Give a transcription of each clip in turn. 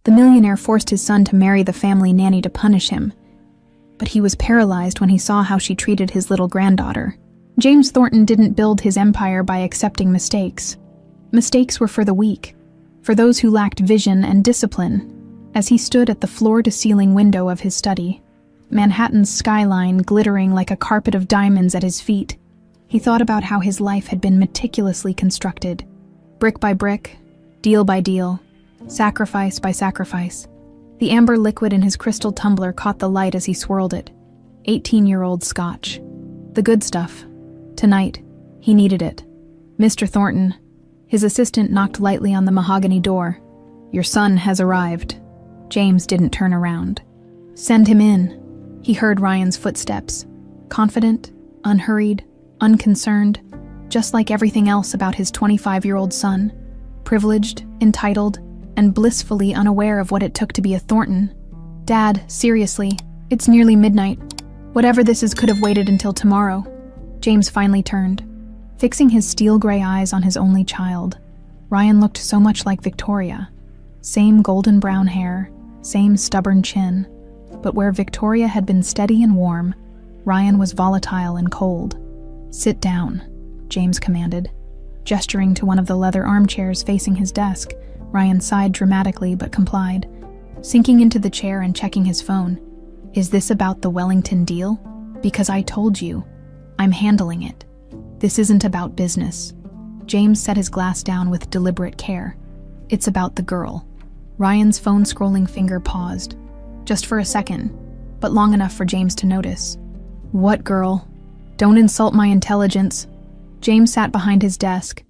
The millionaire forced his son to marry the family nanny to punish him, but he was paralyzed when he saw how she treated his little granddaughter. James Thornton didn't build his empire by accepting mistakes. Mistakes were for the weak, for those who lacked vision and discipline. As he stood at the floor-to-ceiling window of his study, Manhattan's skyline glittering like a carpet of diamonds at his feet, he thought about how his life had been meticulously constructed, brick by brick, deal by deal, sacrifice by sacrifice. The amber liquid in his crystal tumbler caught the light as he swirled it. 18-year-old scotch. The good stuff. Tonight, he needed it. Mr. Thornton. His assistant knocked lightly on the mahogany door. Your son has arrived. James didn't turn around. Send him in. He heard Ryan's footsteps. Confident, unhurried, unconcerned, just like everything else about his 25-year-old son. Privileged, entitled, and blissfully unaware of what it took to be a Thornton. Dad, seriously, it's nearly midnight. Whatever this is could have waited until tomorrow. James finally turned, fixing his steel-gray eyes on his only child. Ryan looked so much like Victoria. Same golden brown hair, same stubborn chin, but where Victoria had been steady and warm, Ryan was volatile and cold. Sit down, James commanded. Gesturing to one of the leather armchairs facing his desk, Ryan sighed dramatically but complied, sinking into the chair and checking his phone. Is this about the Wellington deal? Because I told you, I'm handling it. This isn't about business. James set his glass down with deliberate care. It's about the girl. Ryan's phone-scrolling finger paused, just for a second, but long enough for James to notice. What girl? Don't insult my intelligence. James sat behind his desk,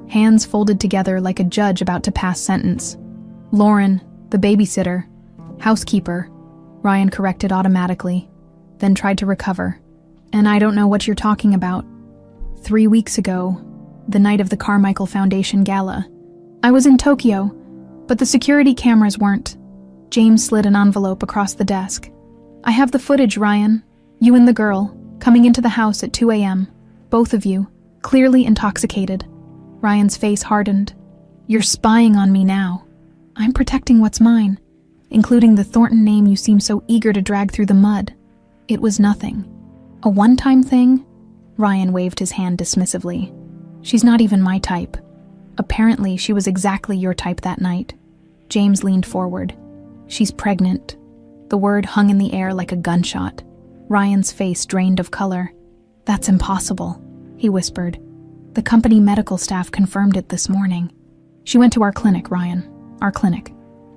hands folded together like a judge about to pass sentence. Lauren, the babysitter. Housekeeper, Ryan corrected automatically, then tried to recover. And I don't know what you're talking about. 3 weeks ago, the night of the Carmichael Foundation Gala, I was in Tokyo, but the security cameras weren't. James slid an envelope across the desk. I have the footage, Ryan. You and the girl, coming into the house at 2 a.m. Both of you, clearly intoxicated. Ryan's face hardened. You're spying on me now. I'm protecting what's mine, including the Thornton name you seem so eager to drag through the mud. It was nothing. A one-time thing? Ryan waved his hand dismissively. She's not even my type. Apparently, she was exactly your type that night. James leaned forward. She's pregnant. The word hung in the air like a gunshot. Ryan's face drained of color. That's impossible, he whispered. The company medical staff confirmed it this morning. She went to our clinic, Ryan. Our clinic.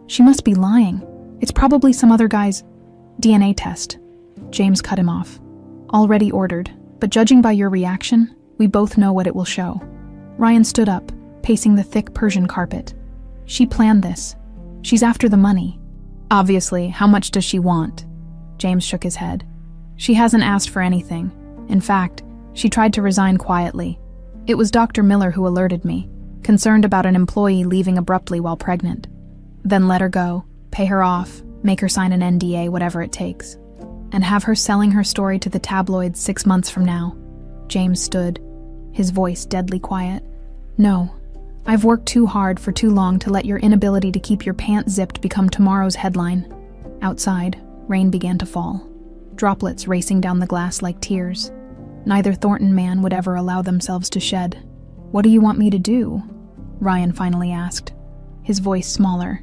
She must be lying. It's probably some other guy's DNA test. James cut him off. Already ordered, but judging by your reaction, we both know what it will show. Ryan stood up, pacing the thick Persian carpet. She planned this. She's after the money. Obviously, how much does she want? James shook his head. She hasn't asked for anything. In fact, she tried to resign quietly. It was Dr. Miller who alerted me, concerned about an employee leaving abruptly while pregnant. Then let her go, pay her off, make her sign an NDA, whatever it takes, and have her selling her story to the tabloids 6 months from now. James stood, his voice deadly quiet. No, I've worked too hard for too long to let your inability to keep your pants zipped become tomorrow's headline. Outside, rain began to fall, droplets racing down the glass like tears. Neither Thornton man would ever allow themselves to shed. What do you want me to do? Ryan finally asked, his voice smaller.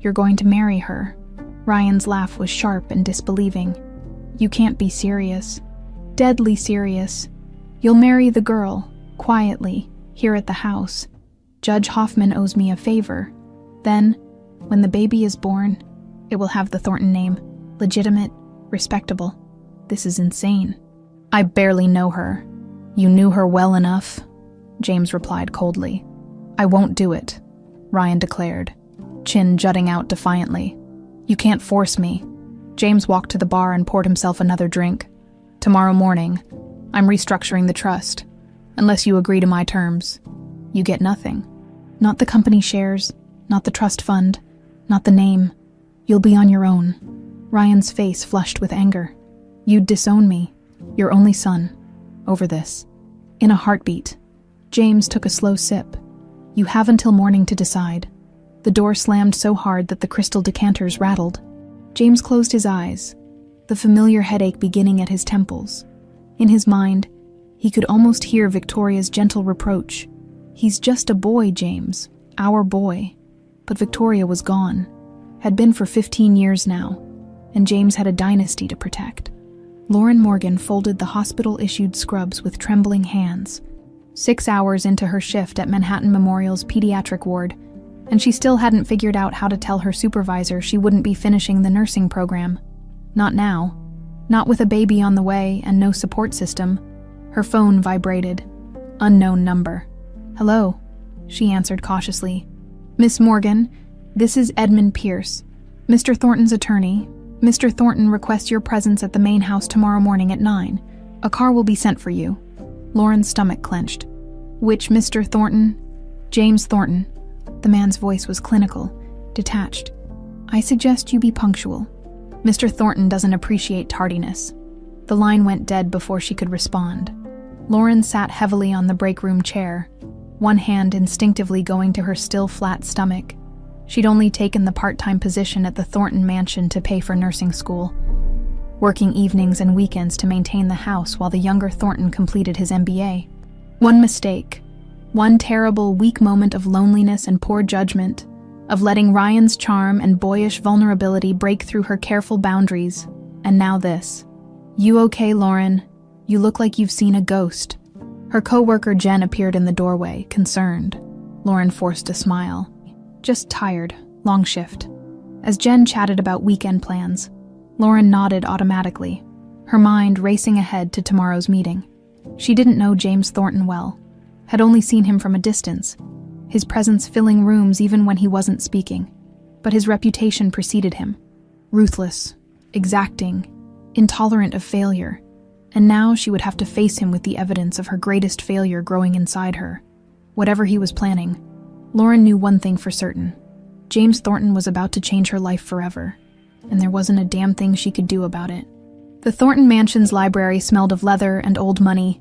You're going to marry her. Ryan's laugh was sharp and disbelieving. You can't be serious. Deadly serious. You'll marry the girl, quietly, here at the house. Judge Hoffman owes me a favor. Then, when the baby is born, it will have the Thornton name. Legitimate, respectable. This is insane. I barely know her. You knew her well enough, James replied coldly. I won't do it, Ryan declared, chin jutting out defiantly. You can't force me. James walked to the bar and poured himself another drink. Tomorrow morning, I'm restructuring the trust. Unless you agree to my terms, you get nothing. Not the company shares, not the trust fund, not the name. You'll be on your own. Ryan's face flushed with anger. You'd disown me, your only son, over this. In a heartbeat. James took a slow sip. You have until morning to decide. The door slammed so hard that the crystal decanters rattled. James closed his eyes, the familiar headache beginning at his temples. In his mind, he could almost hear Victoria's gentle reproach. "He's just a boy, James. Our boy." But Victoria was gone, had been for 15 years now, and James had a dynasty to protect. Lauren Morgan folded the hospital-issued scrubs with trembling hands. 6 hours into her shift at Manhattan Memorial's pediatric ward, and she still hadn't figured out how to tell her supervisor she wouldn't be finishing the nursing program. Not now. Not with a baby on the way and no support system. Her phone vibrated. Unknown number. "Hello," she answered cautiously. "Miss Morgan, this is Edmund Pierce, Mr. Thornton's attorney. Mr. Thornton requests your presence at the main house tomorrow morning at 9. A car will be sent for you." Lauren's stomach clenched. "Which Mr. Thornton?" "James Thornton." The man's voice was clinical, detached. "I suggest you be punctual. Mr. Thornton doesn't appreciate tardiness." The line went dead before she could respond. Lauren sat heavily on the break room chair, one hand instinctively going to her still flat stomach. She'd only taken the part-time position at the Thornton mansion to pay for nursing school, working evenings and weekends to maintain the house while the younger Thornton completed his MBA. One mistake, one terrible, weak moment of loneliness and poor judgment, of letting Ryan's charm and boyish vulnerability break through her careful boundaries, and now this. "You okay, Lauren? You look like you've seen a ghost." Her co-worker Jen appeared in the doorway, concerned. Lauren forced a smile. "Just tired, long shift." As Jen chatted about weekend plans, Lauren nodded automatically, her mind racing ahead to tomorrow's meeting. She didn't know James Thornton well, had only seen him from a distance, his presence filling rooms even when he wasn't speaking. But his reputation preceded him. Ruthless, exacting, intolerant of failure. And now she would have to face him with the evidence of her greatest failure growing inside her. Whatever he was planning, Lauren knew one thing for certain. James Thornton was about to change her life forever, and there wasn't a damn thing she could do about it. The Thornton mansion's library smelled of leather and old money.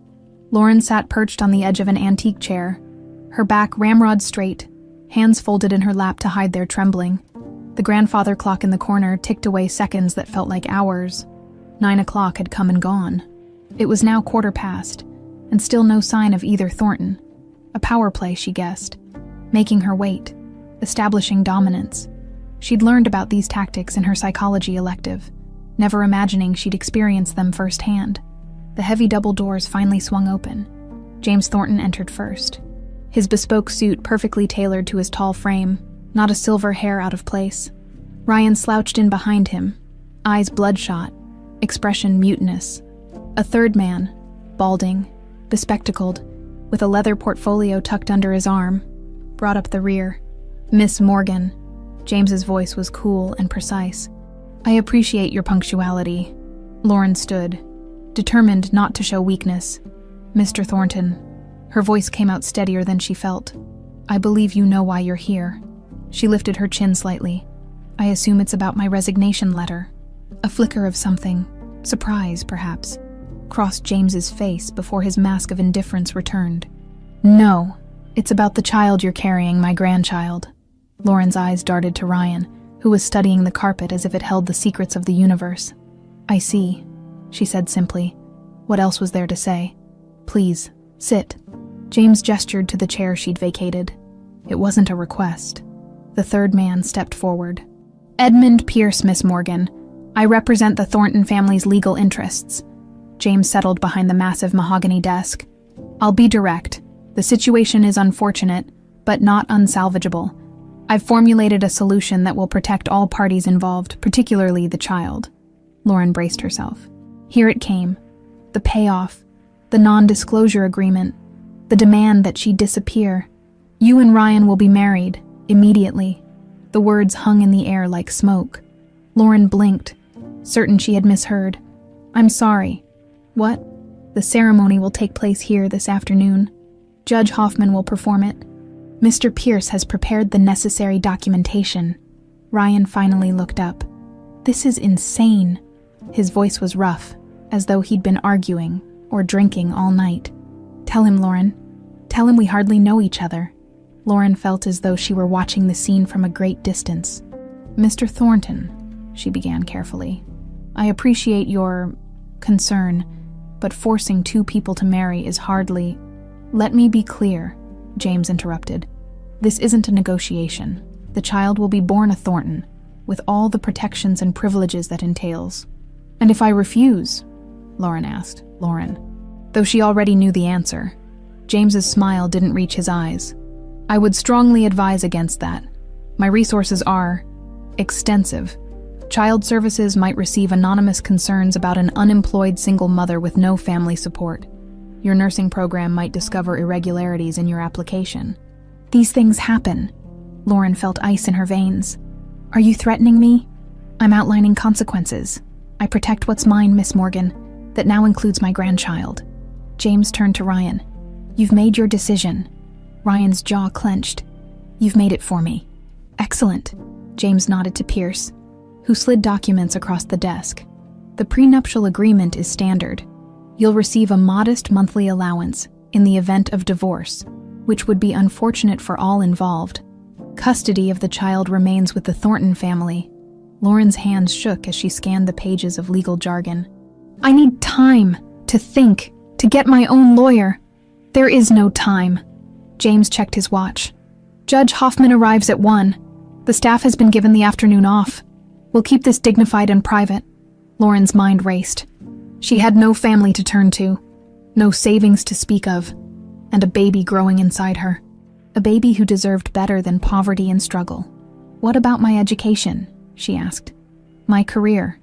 Lauren sat perched on the edge of an antique chair, her back ramrod straight, hands folded in her lap to hide their trembling. The grandfather clock in the corner ticked away seconds that felt like hours. 9 o'clock had come and gone. It was now 1:15, and still no sign of either Thornton. A power play, she guessed. Making her wait, establishing dominance. She'd learned about these tactics in her psychology elective, never imagining she'd experience them firsthand. The heavy double doors finally swung open. James Thornton entered first. His bespoke suit perfectly tailored to his tall frame, not a silver hair out of place. Ryan slouched in behind him, eyes bloodshot, expression mutinous. A third man, balding, bespectacled, with a leather portfolio tucked under his arm, brought up the rear. "Miss Morgan." James's voice was cool and precise. "I appreciate your punctuality." Lauren stood, determined not to show weakness. "Mr. Thornton." Her voice came out steadier than she felt. "I believe you know why you're here." She lifted her chin slightly. "I assume it's about my resignation letter." A flicker of something, surprise perhaps, crossed James's face before his mask of indifference returned. "No, it's about the child you're carrying, my grandchild." Lauren's eyes darted to Ryan, who was studying the carpet as if it held the secrets of the universe. "I see," she said simply. What else was there to say? "Please, sit." James gestured to the chair she'd vacated. It wasn't a request. The third man stepped forward. "Edmund Pierce, Miss Morgan. I represent the Thornton family's legal interests." James settled behind the massive mahogany desk. "I'll be direct. The situation is unfortunate, but not unsalvageable. I've formulated a solution that will protect all parties involved, particularly the child." Lauren braced herself. Here it came. The payoff. The non-disclosure agreement. The demand that she disappear. "You and Ryan will be married, immediately." The words hung in the air like smoke. Lauren blinked, certain she had misheard. "I'm sorry." "What?" "The ceremony will take place here this afternoon. Judge Hoffman will perform it. Mr. Pierce has prepared the necessary documentation." Ryan finally looked up. "This is insane." His voice was rough, as though he'd been arguing or drinking all night. "Tell him, Lauren. Tell him we hardly know each other." Lauren felt as though she were watching the scene from a great distance. "Mr. Thornton," she began carefully, "I appreciate your concern, but forcing two people to marry is hardly—" "Let me be clear," James interrupted. "This isn't a negotiation. The child will be born a Thornton, with all the protections and privileges that entails." "And if I refuse?" Lauren asked. Though she already knew the answer, James's smile didn't reach his eyes. "I would strongly advise against that. My resources are extensive. Child services might receive anonymous concerns about an unemployed single mother with no family support. Your nursing program might discover irregularities in your application." "These things happen." Lauren felt ice in her veins. "Are you threatening me?" "I'm outlining consequences. I protect what's mine, Miss Morgan. That now includes my grandchild." James turned to Ryan. "You've made your decision." Ryan's jaw clenched. "You've made it for me." "Excellent." James nodded to Pierce, who slid documents across the desk. "The prenuptial agreement is standard. You'll receive a modest monthly allowance in the event of divorce, which would be unfortunate for all involved. Custody of the child remains with the Thornton family." Lauren's hands shook as she scanned the pages of legal jargon. "I need time to think, to get my own lawyer." "There is no time." James checked his watch. "Judge Hoffman arrives at 1. The staff has been given the afternoon off. We'll keep this dignified and private." Lauren's mind raced. She had no family to turn to, no savings to speak of, and a baby growing inside her. A baby who deserved better than poverty and struggle. "What about my education?" she asked. "My career.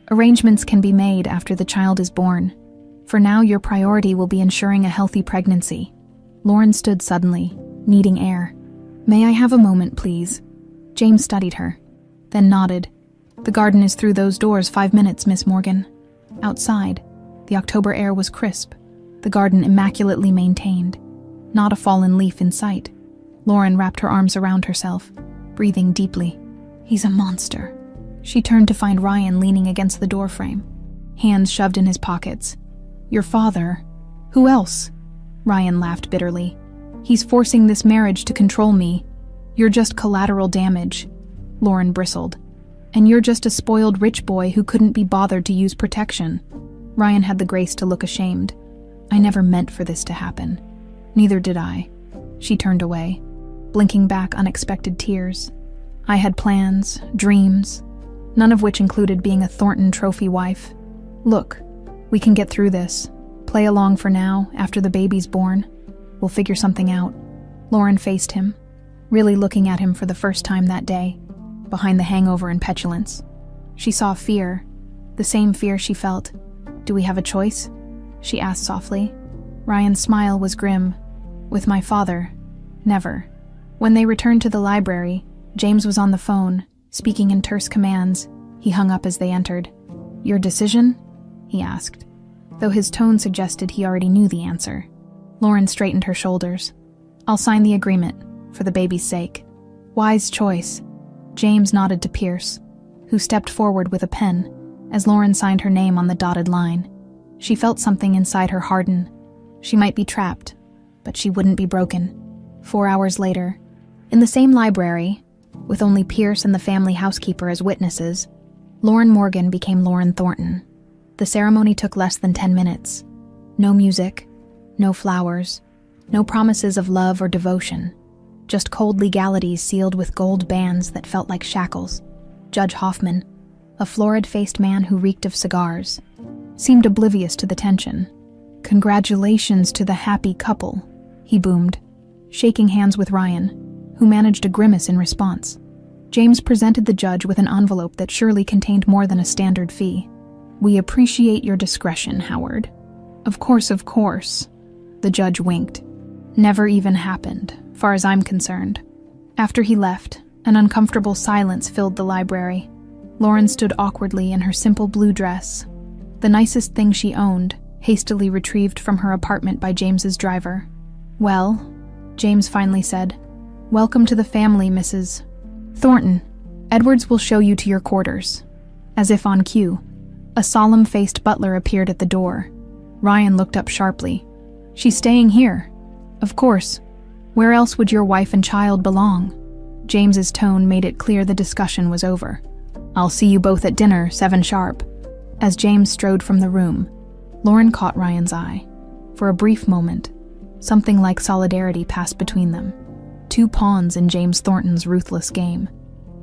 Arrangements can be made after the child is born. For now, your priority will be ensuring a healthy pregnancy." Lauren stood suddenly, needing air. "May I have a moment, please?" James studied her, then nodded. "The garden is through those doors 5 minutes, Miss Morgan." Outside, the October air was crisp, the garden immaculately maintained. Not a fallen leaf in sight. Lauren wrapped her arms around herself, breathing deeply. "He's a monster." She turned to find Ryan leaning against the doorframe, hands shoved in his pockets. "Your father? Who else?" Ryan laughed bitterly. "He's forcing this marriage to control me. You're just collateral damage." Lauren bristled. "And you're just a spoiled rich boy who couldn't be bothered to use protection." Ryan had the grace to look ashamed. "I never meant for this to happen." "Neither did I." She turned away, blinking back unexpected tears. "I had plans, dreams, none of which included being a Thornton trophy wife. Look, we can get through this. Play along for now, after the baby's born. We'll figure something out." Lauren faced him, really looking at him for the first time that day, behind the hangover and petulance. She saw fear, the same fear she felt. "Do we have a choice?" she asked softly. Ryan's smile was grim. "With my father, never." When they returned to the library, James was on the phone, speaking in terse commands. He hung up as they entered. "Your decision?" he asked, though his tone suggested he already knew the answer. Lauren straightened her shoulders. "I'll sign the agreement, for the baby's sake." "Wise choice." James nodded to Pierce, who stepped forward with a pen as Lauren signed her name on the dotted line. She felt something inside her harden. She might be trapped, but she wouldn't be broken. 4 hours later, in the same library, with only Pierce and the family housekeeper as witnesses, Lauren Morgan became Lauren Thornton. The ceremony took less than 10 minutes. No music, no flowers, no promises of love or devotion. Just cold legalities sealed with gold bands that felt like shackles. Judge Hoffman, a florid-faced man who reeked of cigars, seemed oblivious to the tension. "Congratulations to the happy couple," he boomed, shaking hands with Ryan, who managed a grimace in response. James presented the judge with an envelope that surely contained more than a standard fee. "We appreciate your discretion, Howard." Of course, the judge winked. "Never even happened, far as I'm concerned." After he left, an uncomfortable silence filled the library. Lauren stood awkwardly in her simple blue dress, the nicest thing she owned, hastily retrieved from her apartment by James's driver. "Well," James finally said, "welcome to the family, Mrs. Thornton. Edwards will show you to your quarters." As if on cue, a solemn-faced butler appeared at the door. Ryan looked up sharply. "She's staying here." "Of course." Where else would your wife and child belong? James's tone made it clear the discussion was over. I'll see you both at dinner, 7 sharp. As James strode from the room, Lauren caught Ryan's eye. For a brief moment, something like solidarity passed between them. 2 pawns in James Thornton's ruthless game.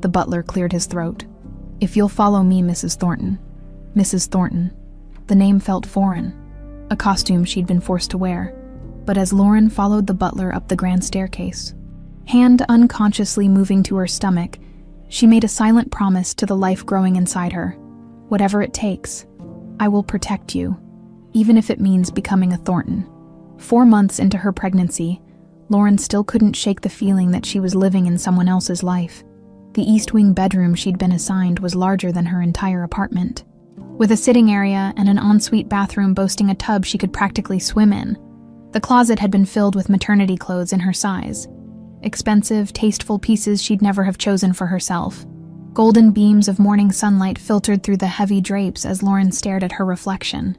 The butler cleared his throat. If you'll follow me, Mrs. Thornton. Mrs. Thornton. The name felt foreign, a costume she'd been forced to wear. But as Lauren followed the butler up the grand staircase, hand unconsciously moving to her stomach, she made a silent promise to the life growing inside her. Whatever it takes, I will protect you, even if it means becoming a Thornton. 4 months into her pregnancy, Lauren still couldn't shake the feeling that she was living in someone else's life. The East Wing bedroom she'd been assigned was larger than her entire apartment, with a sitting area and an ensuite bathroom boasting a tub she could practically swim in. The closet had been filled with maternity clothes in her size. Expensive, tasteful pieces she'd never have chosen for herself. Golden beams of morning sunlight filtered through the heavy drapes as Lauren stared at her reflection.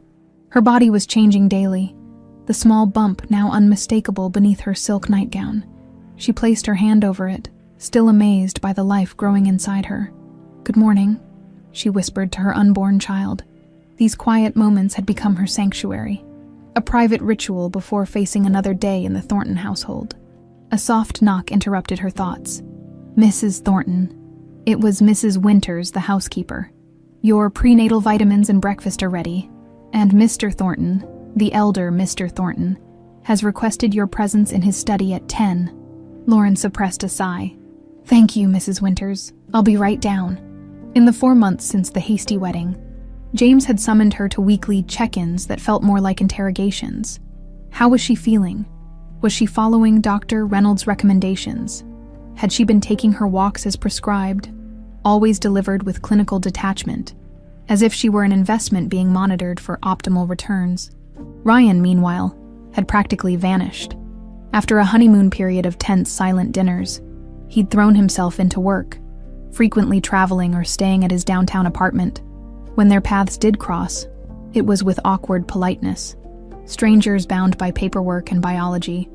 Her body was changing daily, the small bump now unmistakable beneath her silk nightgown. She placed her hand over it, still amazed by the life growing inside her. "Good morning," she whispered to her unborn child. These quiet moments had become her sanctuary, a private ritual before facing another day in the Thornton household. A soft knock interrupted her thoughts. Mrs. Thornton. It was Mrs. Winters, the housekeeper. "Your prenatal vitamins and breakfast are ready, and Mr. Thornton, the elder Mr. Thornton, has requested your presence in his study at 10. Lauren suppressed a sigh. "Thank you, Mrs. Winters. I'll be right down." In the 4 months since the hasty wedding, James had summoned her to weekly check-ins that felt more like interrogations. How was she feeling? Was she following Dr. Reynolds' recommendations? Had she been taking her walks as prescribed, always delivered with clinical detachment, as if she were an investment being monitored for optimal returns? Ryan, meanwhile, had practically vanished. After a honeymoon period of tense, silent dinners, he'd thrown himself into work, frequently traveling or staying at his downtown apartment. When their paths did cross, it was with awkward politeness. Strangers bound by paperwork and biology.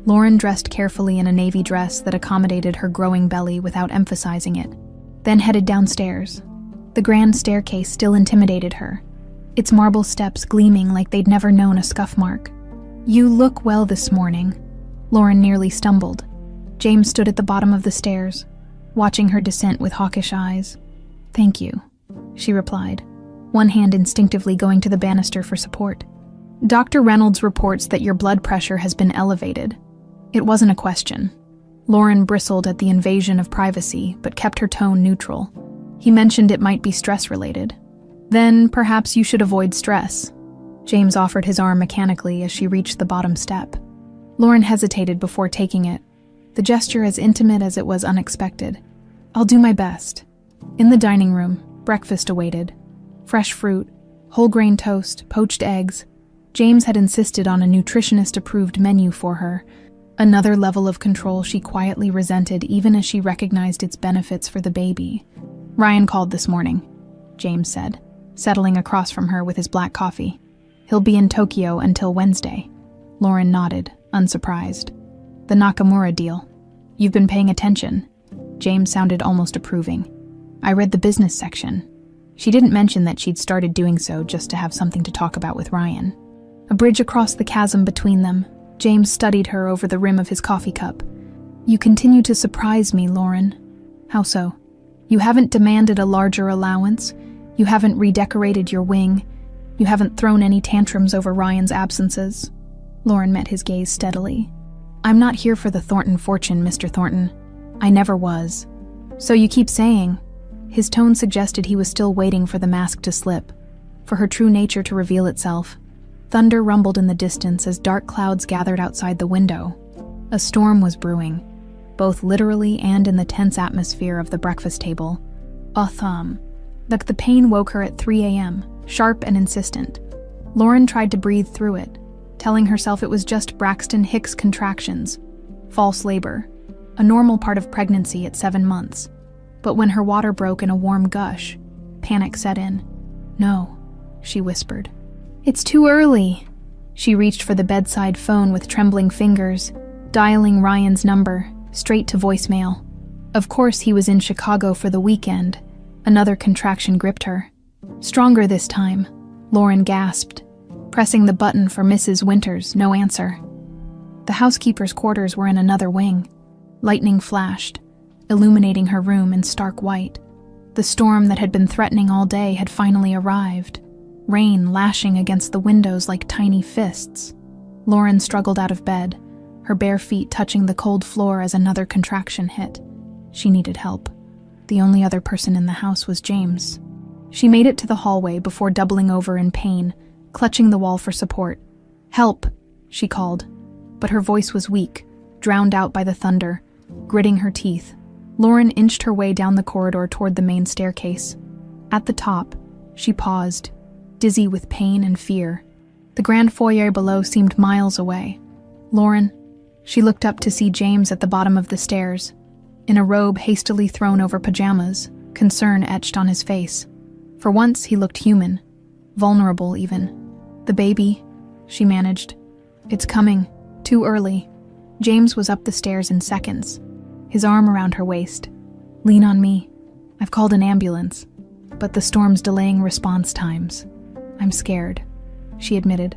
Lauren dressed carefully in a navy dress that accommodated her growing belly without emphasizing it, then headed downstairs. The grand staircase still intimidated her, its marble steps gleaming like they'd never known a scuff mark. "You look well this morning." Lauren nearly stumbled. James stood at the bottom of the stairs, watching her descent with hawkish eyes. "Thank you," she replied, one hand instinctively going to the banister for support. "Dr. Reynolds reports that your blood pressure has been elevated." It wasn't a question. Lauren bristled at the invasion of privacy, but kept her tone neutral. "He mentioned it might be stress-related." "Then perhaps you should avoid stress." James offered his arm mechanically as she reached the bottom step. Lauren hesitated before taking it, the gesture as intimate as it was unexpected. "I'll do my best." In the dining room, breakfast awaited. Fresh fruit, whole grain toast, poached eggs. James had insisted on a nutritionist-approved menu for her, another level of control she quietly resented even as she recognized its benefits for the baby. "Ryan called this morning," James said, settling across from her with his black coffee. "He'll be in Tokyo until Wednesday." Lauren nodded, unsurprised. "The Nakamura deal. You've been paying attention." James sounded almost approving. "I read the business section." She didn't mention that she'd started doing so just to have something to talk about with Ryan. A bridge across the chasm between them, James studied her over the rim of his coffee cup. "You continue to surprise me, Lauren." "How so?" "You haven't demanded a larger allowance. You haven't redecorated your wing. You haven't thrown any tantrums over Ryan's absences." Lauren met his gaze steadily. "I'm not here for the Thornton fortune, Mr. Thornton. I never was." "So you keep saying." His tone suggested he was still waiting for the mask to slip, for her true nature to reveal itself. Thunder rumbled in the distance as dark clouds gathered outside the window. A storm was brewing, both literally and in the tense atmosphere of the breakfast table. The pain woke her at 3 a.m., sharp and insistent. Lauren tried to breathe through it, telling herself it was just Braxton Hicks contractions, false labor, a normal part of pregnancy at 7 months. But when her water broke in a warm gush, panic set in. "No," she whispered. "It's too early." She reached for the bedside phone with trembling fingers. dialing Ryan's number, straight to voicemail. Of course, he was in Chicago for the weekend. Another contraction gripped her. Stronger this time, Lauren gasped, pressing the button for Mrs. Winters, no answer. The housekeeper's quarters were in another wing. Lightning flashed, illuminating her room in stark white. The storm that had been threatening all day had finally arrived, rain lashing against the windows like tiny fists. Lauren struggled out of bed, her bare feet touching the cold floor as another contraction hit. She needed help. The only other person in the house was James. She made it to the hallway before doubling over in pain, clutching the wall for support. "Help," she called, but her voice was weak, drowned out by the thunder. Gritting her teeth, Lauren inched her way down the corridor toward the main staircase. At the top, she paused, dizzy with pain and fear. The grand foyer below seemed miles away. "Lauren," she looked up to see James at the bottom of the stairs, in a robe hastily thrown over pajamas, concern etched on his face. For once, he looked human, vulnerable even. "The baby," she managed. "It's coming, too early." James was up the stairs in seconds, his arm around her waist. "Lean on me. I've called an ambulance, but the storm's delaying response times. I'm scared," she admitted,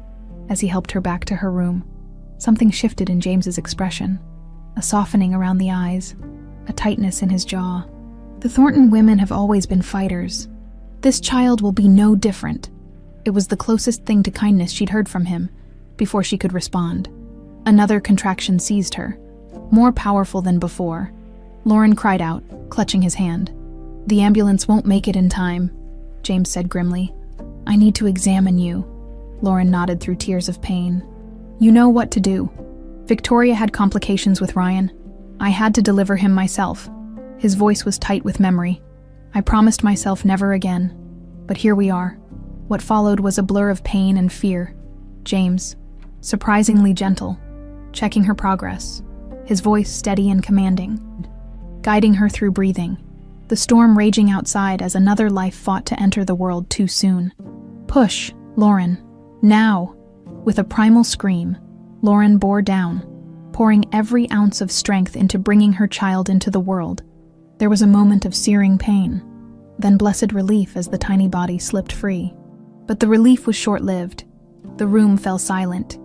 as he helped her back to her room. Something shifted in James's expression, a softening around the eyes, a tightness in his jaw. The Thornton women have always been fighters. This child will be no different. It was the closest thing to kindness she'd heard from him, before she could respond. Another contraction seized her, more powerful than before. Lauren cried out, clutching his hand. "The ambulance won't make it in time," James said grimly. "I need to examine you." Lauren nodded through tears of pain. "You know what to do. Victoria had complications with Ryan. I had to deliver him myself." His voice was tight with memory. "I promised myself never again. But here we are." What followed was a blur of pain and fear. James, surprisingly gentle, checking her progress, his voice steady and commanding, guiding her through breathing, the storm raging outside as another life fought to enter the world too soon. "Push, Lauren, now!" With a primal scream, Lauren bore down, pouring every ounce of strength into bringing her child into the world. There was a moment of searing pain, then blessed relief as the tiny body slipped free. But the relief was short-lived. The room fell silent.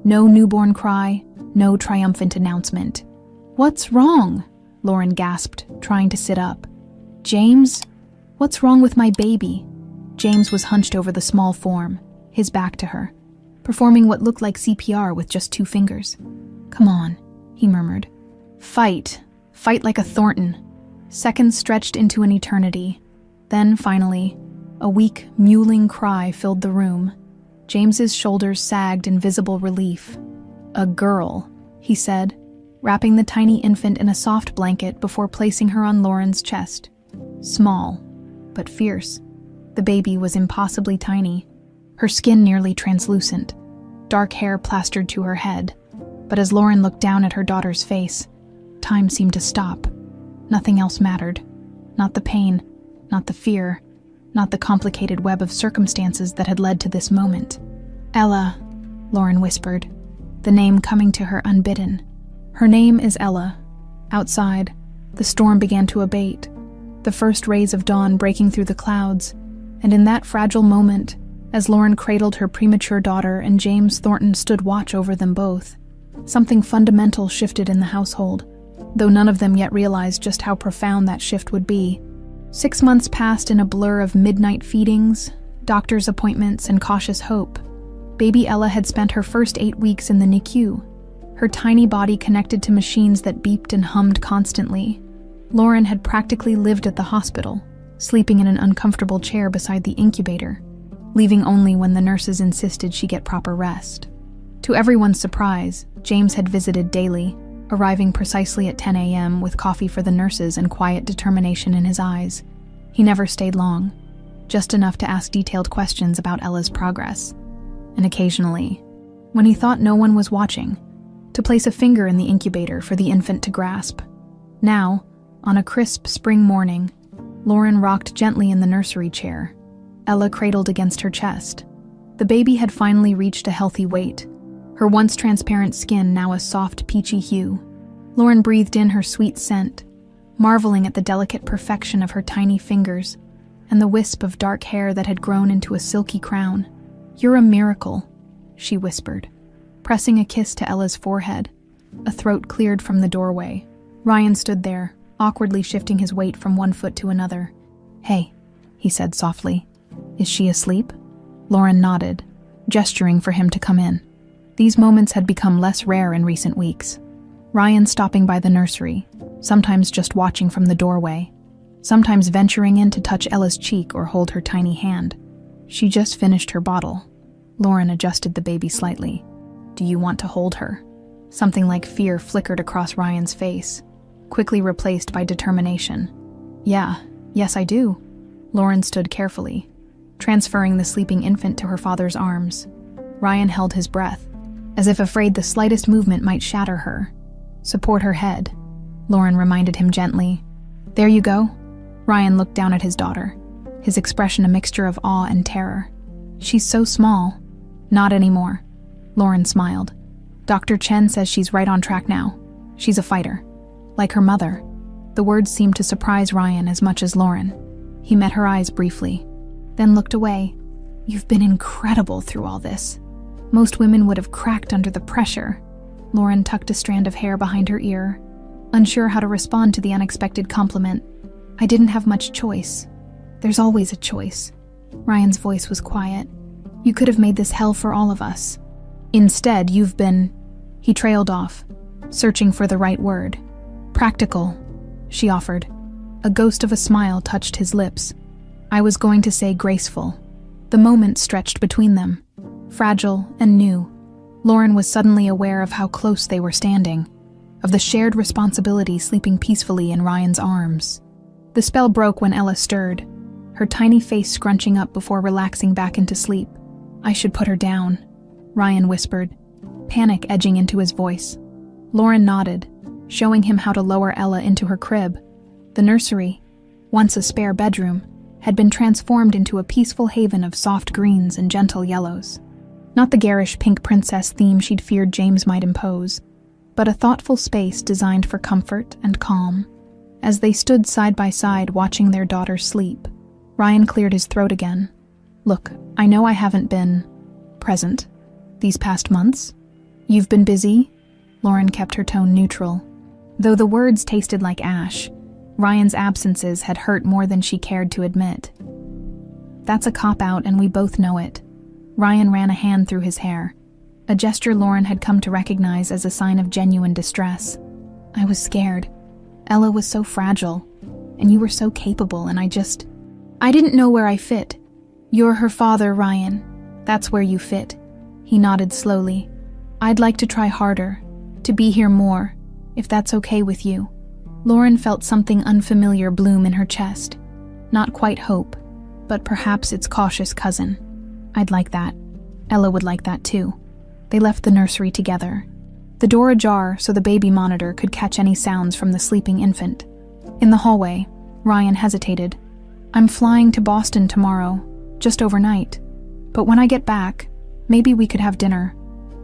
No newborn cry, no triumphant announcement. "What's wrong?" Lauren gasped, trying to sit up. "James? What's wrong with my baby?" James was hunched over the small form, his back to her, performing what looked like CPR with just 2 fingers. "Come on," he murmured. "Fight. Fight like a Thornton." Seconds stretched into an eternity. Then, finally, a weak, mewling cry filled the room. James's shoulders sagged in visible relief. "A girl," he said, wrapping the tiny infant in a soft blanket before placing her on Lauren's chest. Small, but fierce. The baby was impossibly tiny, her skin nearly translucent, dark hair plastered to her head. But as Lauren looked down at her daughter's face, time seemed to stop. Nothing else mattered. Not the pain, not the fear, not the complicated web of circumstances that had led to this moment. "Ella," Lauren whispered, the name coming to her unbidden. Her name is Ella. Outside, the storm began to abate, the first rays of dawn breaking through the clouds, and in that fragile moment, as Lauren cradled her premature daughter and James Thornton stood watch over them both, something fundamental shifted in the household, though none of them yet realized just how profound that shift would be. 6 months passed in a blur of midnight feedings, doctor's appointments, and cautious hope. Baby Ella had spent her first 8 weeks in the NICU, her tiny body connected to machines that beeped and hummed constantly. Lauren had practically lived at the hospital, sleeping in an uncomfortable chair beside the incubator, leaving only when the nurses insisted she get proper rest. To everyone's surprise, James had visited daily, arriving precisely at 10 a.m. with coffee for the nurses and quiet determination in his eyes. He never stayed long, just enough to ask detailed questions about Ella's progress. And occasionally, when he thought no one was watching, to place a finger in the incubator for the infant to grasp. Now, on a crisp spring morning, Lauren rocked gently in the nursery chair, Ella cradled against her chest. The baby had finally reached a healthy weight, her once transparent skin now a soft peachy hue. Lauren breathed in her sweet scent, marveling at the delicate perfection of her tiny fingers and the wisp of dark hair that had grown into a silky crown. "You're a miracle," she whispered, pressing a kiss to Ella's forehead. A throat cleared from the doorway. Ryan stood there, awkwardly shifting his weight from one foot to another. "Hey," he said softly. "Is she asleep?" Lauren nodded, gesturing for him to come in. These moments had become less rare in recent weeks. Ryan stopping by the nursery, sometimes just watching from the doorway, sometimes venturing in to touch Ella's cheek or hold her tiny hand. "She just finished her bottle." Lauren adjusted the baby slightly. "Do you want to hold her?" Something like fear flickered across Ryan's face, quickly replaced by determination. Yes, I do." Lauren stood carefully, transferring the sleeping infant to her father's arms. Ryan held his breath, as if afraid the slightest movement might shatter her. "Support her head," Lauren reminded him gently. "There you go." Ryan looked down at his daughter, his expression a mixture of awe and terror. "She's so small." "Not anymore." Lauren smiled. "Dr. Chen says she's right on track now. She's a fighter. Like her mother." The words seemed to surprise Ryan as much as Lauren. He met her eyes briefly, then looked away. "You've been incredible through all this. Most women would have cracked under the pressure." Lauren tucked a strand of hair behind her ear, unsure how to respond to the unexpected compliment. "I didn't have much choice." "There's always a choice." Ryan's voice was quiet. "You could have made this hell for all of us. Instead, you've been—" He trailed off, searching for the right word. "Practical," she offered. A ghost of a smile touched his lips. "I was going to say graceful." The moment stretched between them, fragile and new. Lauren was suddenly aware of how close they were standing, of the shared responsibility sleeping peacefully in Ryan's arms. The spell broke when Ella stirred, her tiny face scrunching up before relaxing back into sleep. "I should put her down," Ryan whispered, panic edging into his voice. Lauren nodded, showing him how to lower Ella into her crib. The nursery, once a spare bedroom, had been transformed into a peaceful haven of soft greens and gentle yellows. Not the garish pink princess theme she'd feared James might impose, but a thoughtful space designed for comfort and calm. As they stood side by side watching their daughter sleep, Ryan cleared his throat again. "Look, I know I haven't been present these past months. You've been busy." Lauren kept her tone neutral. Though the words tasted like ash, Ryan's absences had hurt more than she cared to admit. "That's a cop-out and we both know it." Ryan ran a hand through his hair, a gesture Lauren had come to recognize as a sign of genuine distress. "I was scared. Ella was so fragile, and you were so capable, and I didn't know where I fit." "You're her father, Ryan. That's where you fit." He nodded slowly. "I'd like to try harder, to be here more, if that's okay with you." Lauren felt something unfamiliar bloom in her chest. Not quite hope, but perhaps its cautious cousin. "I'd like that. Ella would like that too." They left the nursery together, the door ajar so the baby monitor could catch any sounds from the sleeping infant. In the hallway, Ryan hesitated. "I'm flying to Boston tomorrow, just overnight. But when I get back, maybe we could have dinner.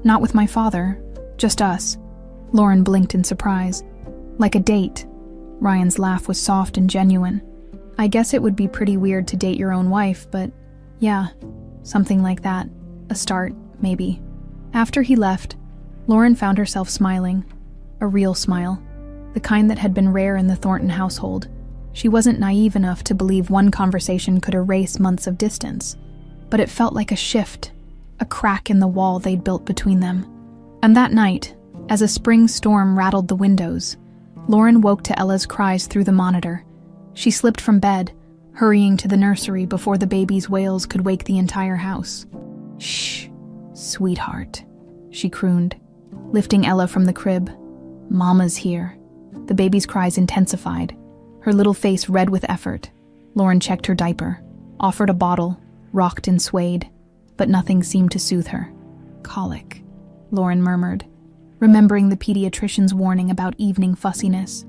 Not with my father, just us." Lauren blinked in surprise. "Like a date." Ryan's laugh was soft and genuine. "I guess it would be pretty weird to date your own wife, but yeah, something like that. A start, maybe." After he left, Lauren found herself smiling. A real smile. The kind that had been rare in the Thornton household. She wasn't naive enough to believe one conversation could erase months of distance. But it felt like a shift, a crack in the wall they'd built between them. And that night, as a spring storm rattled the windows, Lauren woke to Ella's cries through the monitor. She slipped from bed, hurrying to the nursery before the baby's wails could wake the entire house. "Shh, sweetheart," she crooned, lifting Ella from the crib. "Mama's here." The baby's cries intensified, her little face red with effort. Lauren checked her diaper, offered a bottle, rocked and swayed, but nothing seemed to soothe her. "Colic," Lauren murmured, remembering the pediatrician's warning about evening fussiness.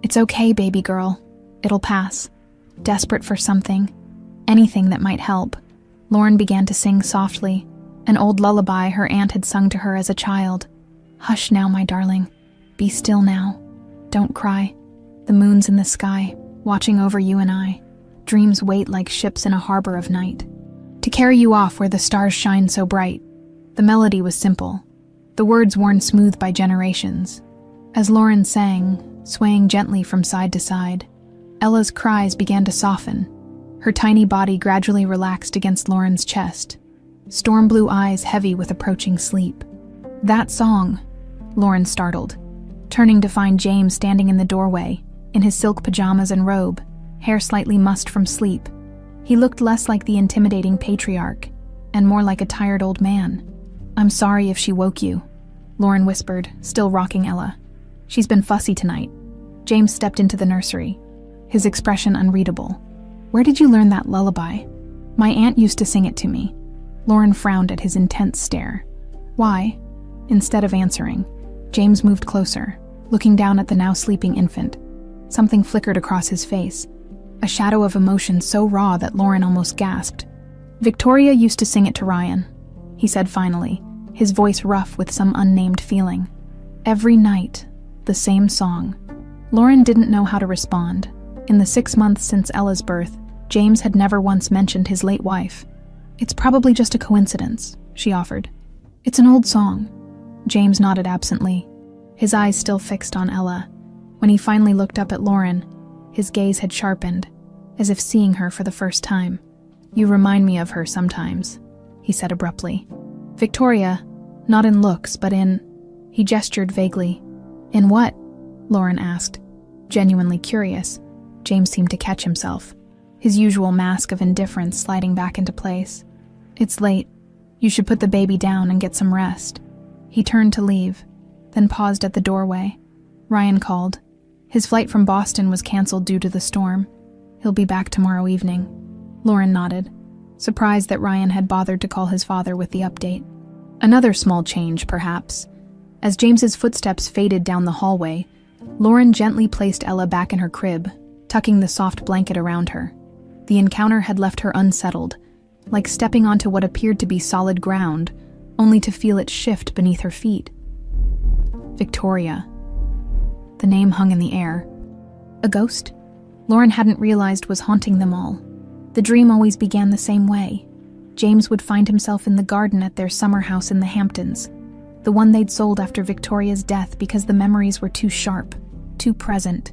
"It's okay, baby girl. It'll pass." Desperate for something, anything that might help, Lauren began to sing softly, An old lullaby her aunt had sung to her as a child. "Hush now, my darling. Be still now. Don't cry. The moon's in the sky, watching over you and I. Dreams wait like ships in a harbor of night, to carry you off where the stars shine so bright." The melody was simple, the words worn smooth by generations. As Lauren sang, swaying gently from side to side, Ella's cries began to soften. Her tiny body gradually relaxed against Lauren's chest, storm blue eyes heavy with approaching sleep. "That song," Lauren startled, turning to find James standing in the doorway, in his silk pajamas and robe, hair slightly mussed from sleep. He looked less like the intimidating patriarch, and more like a tired old man. "I'm sorry if she woke you," Lauren whispered, still rocking Ella. "She's been fussy tonight." James stepped into the nursery, his expression unreadable. "Where did you learn that lullaby?" "My aunt used to sing it to me." Lauren frowned at his intense stare. "Why?" Instead of answering, James moved closer, looking down at the now sleeping infant. Something flickered across his face, a shadow of emotion so raw that Lauren almost gasped. "Victoria used to sing it to Ryan," he said finally, his voice rough with some unnamed feeling. "Every night, the same song." Lauren didn't know how to respond. In the 6 months since Ella's birth, James had never once mentioned his late wife. "It's probably just a coincidence," she offered. "It's an old song." James nodded absently, his eyes still fixed on Ella. When he finally looked up at Lauren, his gaze had sharpened, as if seeing her for the first time. "You remind me of her sometimes," he said abruptly. "Victoria, not in looks, but in—" He gestured vaguely. "In what?" Lauren asked, genuinely curious. James seemed to catch himself, his usual mask of indifference sliding back into place. "It's late. You should put the baby down and get some rest." He turned to leave, then paused at the doorway. Ryan called. His flight from Boston was canceled due to the storm. "He'll be back tomorrow evening." Lauren nodded, surprised that Ryan had bothered to call his father with the update. Another small change, perhaps. As James's footsteps faded down the hallway, Lauren gently placed Ella back in her crib, tucking the soft blanket around her. The encounter had left her unsettled, like stepping onto what appeared to be solid ground, only to feel it shift beneath her feet. Victoria. The name hung in the air. A ghost? Lauren hadn't realized was haunting them all. The dream always began the same way. James would find himself in the garden at their summer house in the Hamptons, the one they'd sold after Victoria's death because the memories were too sharp, too present.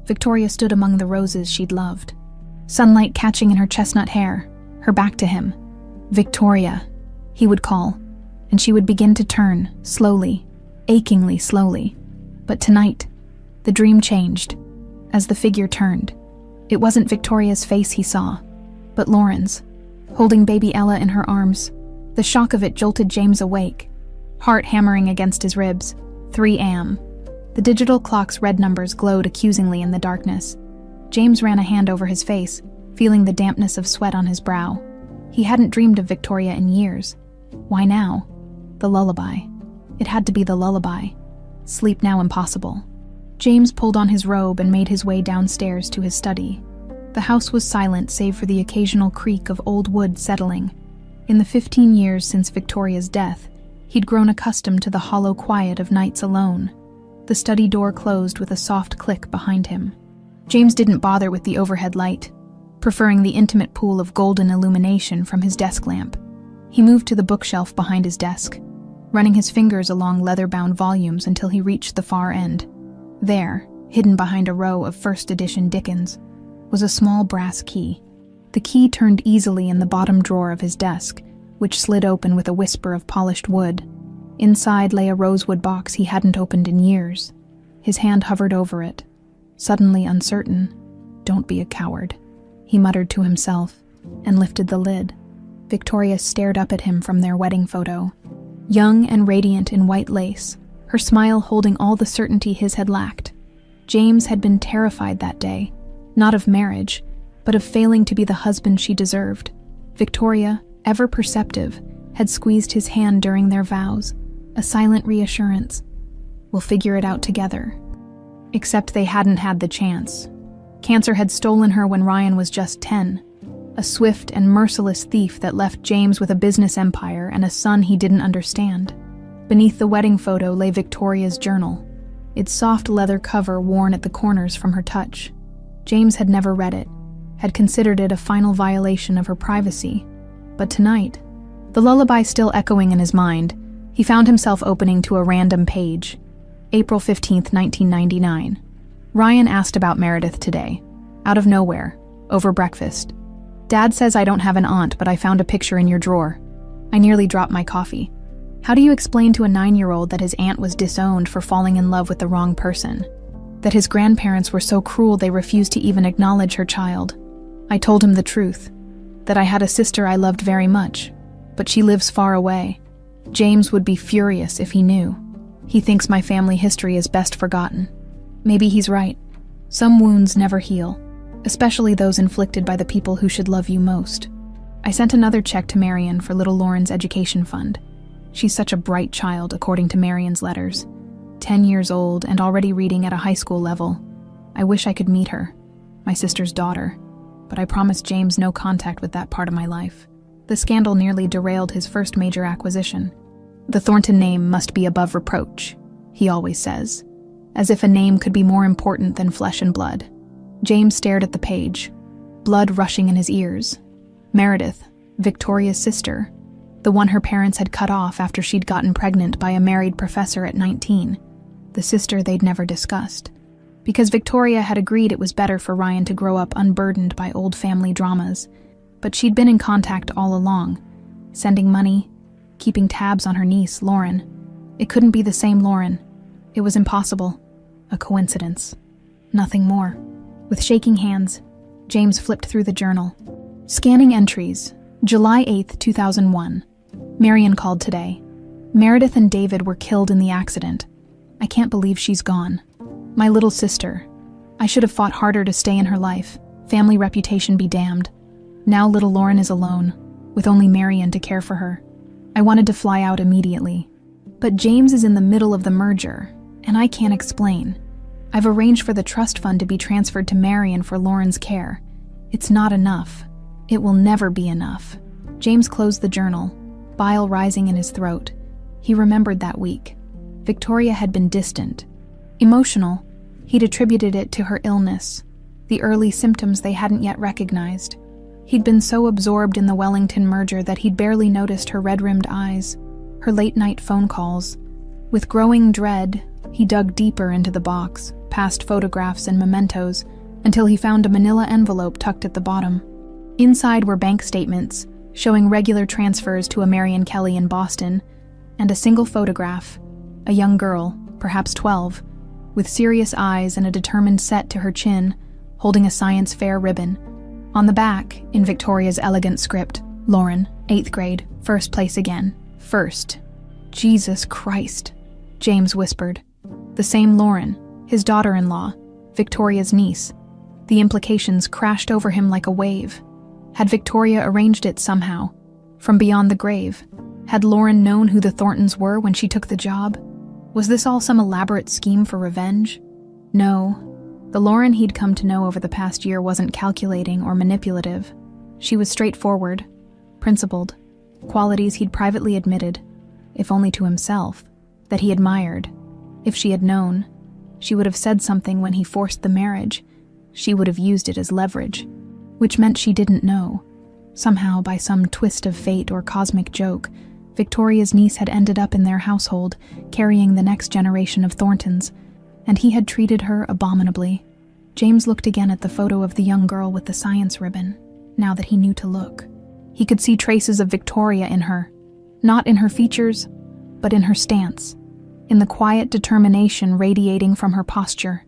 Victoria stood among the roses she'd loved, sunlight catching in her chestnut hair, her back to him. "Victoria," he would call, and she would begin to turn, slowly, achingly slowly. But tonight, the dream changed. As the figure turned, it wasn't Victoria's face he saw, but Lauren's, holding baby Ella in her arms. The shock of it jolted James awake, heart hammering against his ribs. 3 a.m. The digital clock's red numbers glowed accusingly in the darkness. James ran a hand over his face, feeling the dampness of sweat on his brow. He hadn't dreamed of Victoria in years. Why now? The lullaby. It had to be the lullaby. Sleep now impossible. James pulled on his robe and made his way downstairs to his study. The house was silent save for the occasional creak of old wood settling. In the 15 years since Victoria's death, he'd grown accustomed to the hollow quiet of nights alone. The study door closed with a soft click behind him. James didn't bother with the overhead light, preferring the intimate pool of golden illumination from his desk lamp. He moved to the bookshelf behind his desk, running his fingers along leather-bound volumes until he reached the far end. There, hidden behind a row of first edition Dickens, was a small brass key. The key turned easily in the bottom drawer of his desk, which slid open with a whisper of polished wood. Inside lay a rosewood box he hadn't opened in years. His hand hovered over it, suddenly uncertain. "Don't be a coward," he muttered to himself, and lifted the lid. Victoria stared up at him from their wedding photo, young and radiant in white lace, her smile holding all the certainty his had lacked. James had been terrified that day, not of marriage, but of failing to be the husband she deserved. Victoria, ever perceptive, had squeezed his hand during their vows, a silent reassurance. "We'll figure it out together." Except they hadn't had the chance. Cancer had stolen her when Ryan was just 10. A swift and merciless thief that left James with a business empire and a son he didn't understand. Beneath the wedding photo lay Victoria's journal, its soft leather cover worn at the corners from her touch. James had never read it, had considered it a final violation of her privacy. But tonight, the lullaby still echoing in his mind, he found himself opening to a random page. April 15th, 1999. Ryan asked about Meredith today. Out of nowhere, over breakfast. Dad says I don't have an aunt, but I found a picture in your drawer. I nearly dropped my coffee. How do you explain to a 9-year-old that his aunt was disowned for falling in love with the wrong person? That his grandparents were so cruel they refused to even acknowledge her child? I told him the truth. That I had a sister I loved very much, but she lives far away. James would be furious if he knew. He thinks my family history is best forgotten. Maybe he's right. Some wounds never heal, especially those inflicted by the people who should love you most. I sent another check to Marion for little Lauren's education fund. She's such a bright child, according to Marion's letters. 10 years old and already reading at a high school level. I wish I could meet her, my sister's daughter, but I promised James no contact with that part of my life. The scandal nearly derailed his first major acquisition. The Thornton name must be above reproach, he always says, as if a name could be more important than flesh and blood. James stared at the page, blood rushing in his ears. Meredith, Victoria's sister, the one her parents had cut off after she'd gotten pregnant by a married professor at 19, the sister they'd never discussed. Because Victoria had agreed it was better for Ryan to grow up unburdened by old family dramas, but she'd been in contact all along, sending money, keeping tabs on her niece, Lauren. It couldn't be the same Lauren. It was impossible. A coincidence. Nothing more. With shaking hands, James flipped through the journal. Scanning entries. July 8th, 2001. Marion called today. Meredith and David were killed in the accident. I can't believe she's gone. My little sister. I should have fought harder to stay in her life. Family reputation be damned. Now little Lauren is alone, with only Marion to care for her. I wanted to fly out immediately. But James is in the middle of the merger, and I can't explain. I've arranged for the trust fund to be transferred to Marion for Lauren's care. It's not enough. It will never be enough. James closed the journal, bile rising in his throat. He remembered that week. Victoria had been distant. Emotional, he'd attributed it to her illness, the early symptoms they hadn't yet recognized. He'd been so absorbed in the Wellington merger that he'd barely noticed her red-rimmed eyes, her late-night phone calls. With growing dread, he dug deeper into the box, past photographs and mementos, until he found a manila envelope tucked at the bottom. Inside were bank statements, showing regular transfers to a Marion Kelly in Boston, and a single photograph, a young girl, perhaps 12, with serious eyes and a determined set to her chin, holding a science fair ribbon. On the back, in Victoria's elegant script, Lauren, 8th grade, first place again. First. Jesus Christ, James whispered. The same Lauren, his daughter-in-law, Victoria's niece. The implications crashed over him like a wave. Had Victoria arranged it somehow? From beyond the grave? Had Lauren known who the Thorntons were when she took the job? Was this all some elaborate scheme for revenge? No. The Lauren he'd come to know over the past year wasn't calculating or manipulative. She was straightforward, principled, qualities he'd privately admitted, if only to himself, that he admired. If she had known, she would have said something when he forced the marriage. She would have used it as leverage, which meant she didn't know. Somehow, by some twist of fate or cosmic joke, Victoria's niece had ended up in their household, carrying the next generation of Thorntons, and he had treated her abominably. James looked again at the photo of the young girl with the science ribbon, now that he knew to look. He could see traces of Victoria in her, not in her features, but in her stance, in the quiet determination radiating from her posture.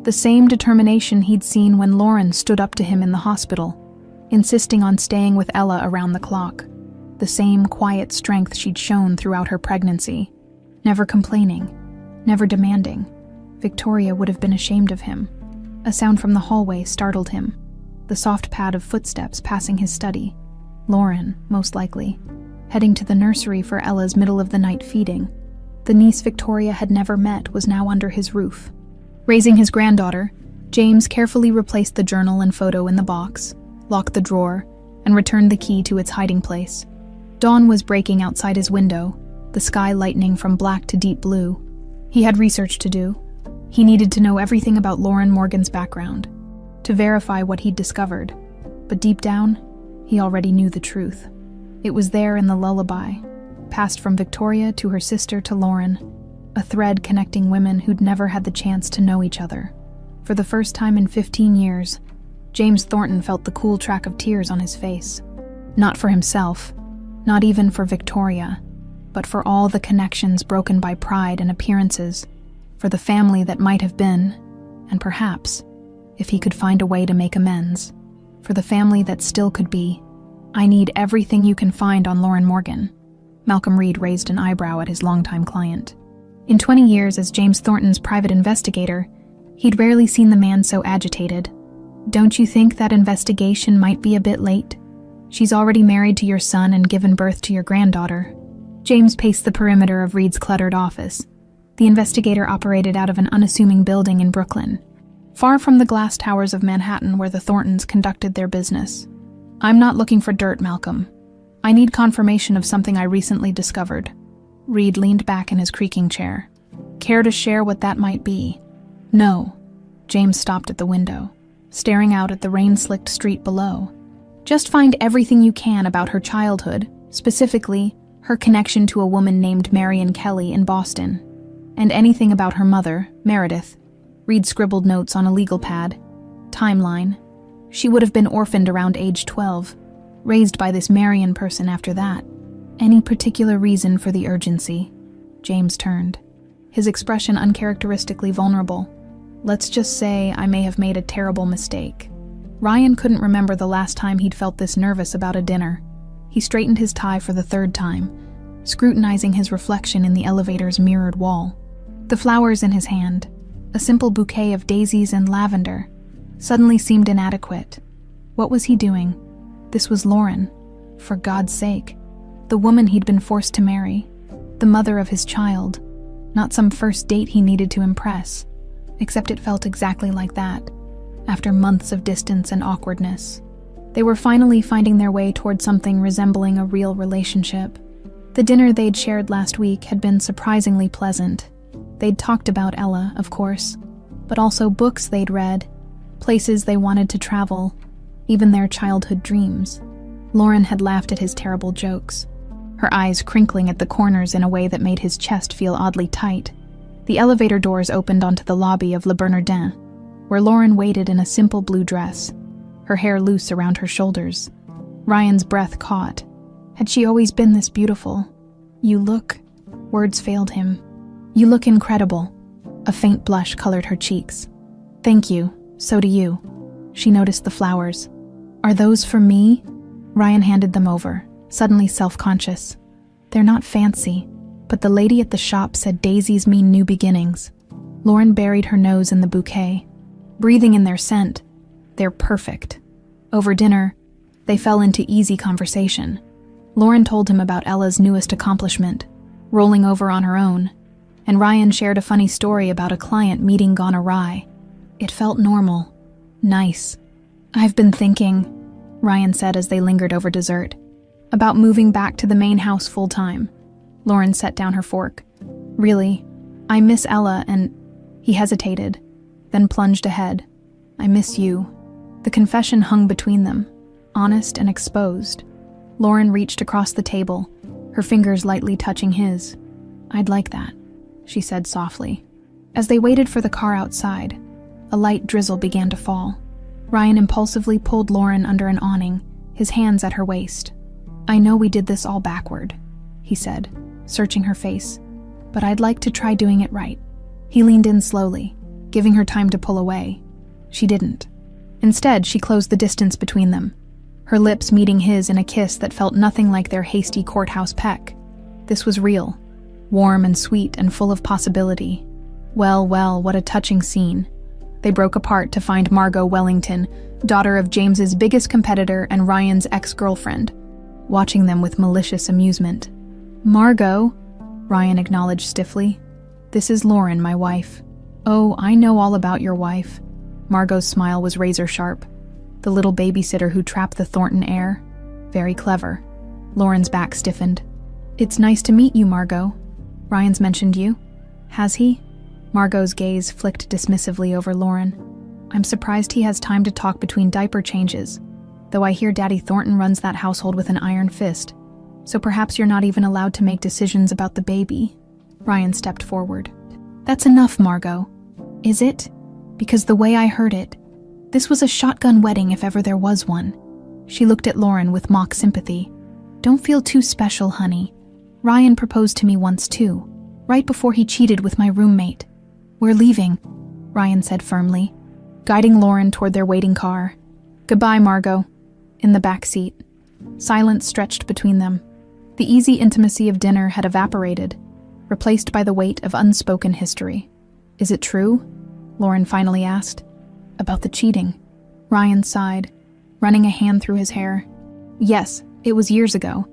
The same determination he'd seen when Lauren stood up to him in the hospital, insisting on staying with Ella around the clock. The same quiet strength she'd shown throughout her pregnancy, never complaining, never demanding. Victoria would have been ashamed of him. A sound from the hallway startled him, the soft pad of footsteps passing his study. Lauren, most likely, heading to the nursery for Ella's middle-of-the-night feeding. The niece Victoria had never met was now under his roof. Raising his granddaughter, James carefully replaced the journal and photo in the box, locked the drawer, and returned the key to its hiding place. Dawn was breaking outside his window, the sky lightening from black to deep blue. He had research to do. He needed to know everything about Lauren Morgan's background, to verify what he'd discovered. But deep down, he already knew the truth. It was there in the lullaby, passed from Victoria to her sister to Lauren, a thread connecting women who'd never had the chance to know each other. For the first time in 15 years, James Thornton felt the cool track of tears on his face. Not for himself, not even for Victoria, but for all the connections broken by pride and appearances, for the family that might have been, and perhaps, if he could find a way to make amends, for the family that still could be. "I need everything you can find on Lauren Morgan." Malcolm Reed raised an eyebrow at his longtime client. In 20 years as James Thornton's private investigator, he'd rarely seen the man so agitated. "Don't you think that investigation might be a bit late? She's already married to your son and given birth to your granddaughter." James paced the perimeter of Reed's cluttered office. The investigator operated out of an unassuming building in Brooklyn, far from the glass towers of Manhattan where the Thorntons conducted their business. "I'm not looking for dirt, Malcolm. I need confirmation of something I recently discovered." Reed leaned back in his creaking chair. "Care to share what that might be?" "No." James stopped at the window, staring out at the rain-slicked street below. "Just find everything you can about her childhood, specifically her connection to a woman named Marion Kelly in Boston, and anything about her mother, Meredith." Reed scribbled notes on a legal pad. Timeline. She would have been orphaned around age 12, raised by this Marion person after that. "Any particular reason for the urgency?" James turned, his expression uncharacteristically vulnerable. "Let's just say I may have made a terrible mistake." Ryan couldn't remember the last time he'd felt this nervous about a dinner. He straightened his tie for the third time, scrutinizing his reflection in the elevator's mirrored wall. The flowers in his hand, a simple bouquet of daisies and lavender, suddenly seemed inadequate. What was he doing? This was Lauren, for God's sake. The woman he'd been forced to marry, the mother of his child, not some first date he needed to impress. Except it felt exactly like that, after months of distance and awkwardness. They were finally finding their way toward something resembling a real relationship. The dinner they'd shared last week had been surprisingly pleasant. They'd talked about Ella, of course, but also books they'd read, places they wanted to travel, even their childhood dreams. Lauren had laughed at his terrible jokes, her eyes crinkling at the corners in a way that made his chest feel oddly tight. The elevator doors opened onto the lobby of Le Bernardin, where Lauren waited in a simple blue dress, her hair loose around her shoulders. Ryan's breath caught. Had she always been this beautiful? "You look..." Words failed him. "You look incredible." A faint blush colored her cheeks. "Thank you, so do you." She noticed the flowers. "Are those for me?" Ryan handed them over, suddenly self-conscious. "They're not fancy, but the lady at the shop said daisies mean new beginnings." Lauren buried her nose in the bouquet, breathing in their scent. "They're perfect." Over dinner, they fell into easy conversation. Lauren told him about Ella's newest accomplishment, rolling over on her own, and Ryan shared a funny story about a client meeting gone awry. It felt normal, nice. "I've been thinking," Ryan said as they lingered over dessert, "about moving back to the main house full-time." Lauren set down her fork. "Really, I miss Ella and..." He hesitated, then plunged ahead. "I miss you." The confession hung between them, honest and exposed. Lauren reached across the table, her fingers lightly touching his. "I'd like that," she said softly. As they waited for the car outside, a light drizzle began to fall. Ryan impulsively pulled Lauren under an awning, his hands at her waist. "I know we did this all backward," he said, searching her face, "but I'd like to try doing it right." He leaned in slowly, giving her time to pull away. She didn't. Instead, she closed the distance between them, her lips meeting his in a kiss that felt nothing like their hasty courthouse peck. This was real, warm and sweet and full of possibility. Well, what a touching scene. They broke apart to find Margot Wellington, daughter of James's biggest competitor and Ryan's ex-girlfriend, watching them with malicious amusement. "Margot," Ryan acknowledged stiffly. "This is Lauren, my wife." "Oh, I know all about your wife." Margot's smile was razor-sharp. "The little babysitter who trapped the Thornton heir?" Very clever. Lauren's back stiffened. It's nice to meet you, Margot. Ryan's mentioned you. Has he? Margot's gaze flicked dismissively over Lauren. I'm surprised he has time to talk between diaper changes, though I hear Daddy Thornton runs that household with an iron fist. So perhaps you're not even allowed to make decisions about the baby. Ryan stepped forward. That's enough, Margot. Is it? Because the way I heard it, this was a shotgun wedding if ever there was one. She looked at Lauren with mock sympathy. Don't feel too special, honey. Ryan proposed to me once too, right before he cheated with my roommate. We're leaving, Ryan said firmly, guiding Lauren toward their waiting car. Goodbye, Margot. In the back seat. Silence stretched between them. The easy intimacy of dinner had evaporated, replaced by the weight of unspoken history. Is it true? Lauren finally asked. About the cheating. Ryan sighed, running a hand through his hair. Yes, it was years ago.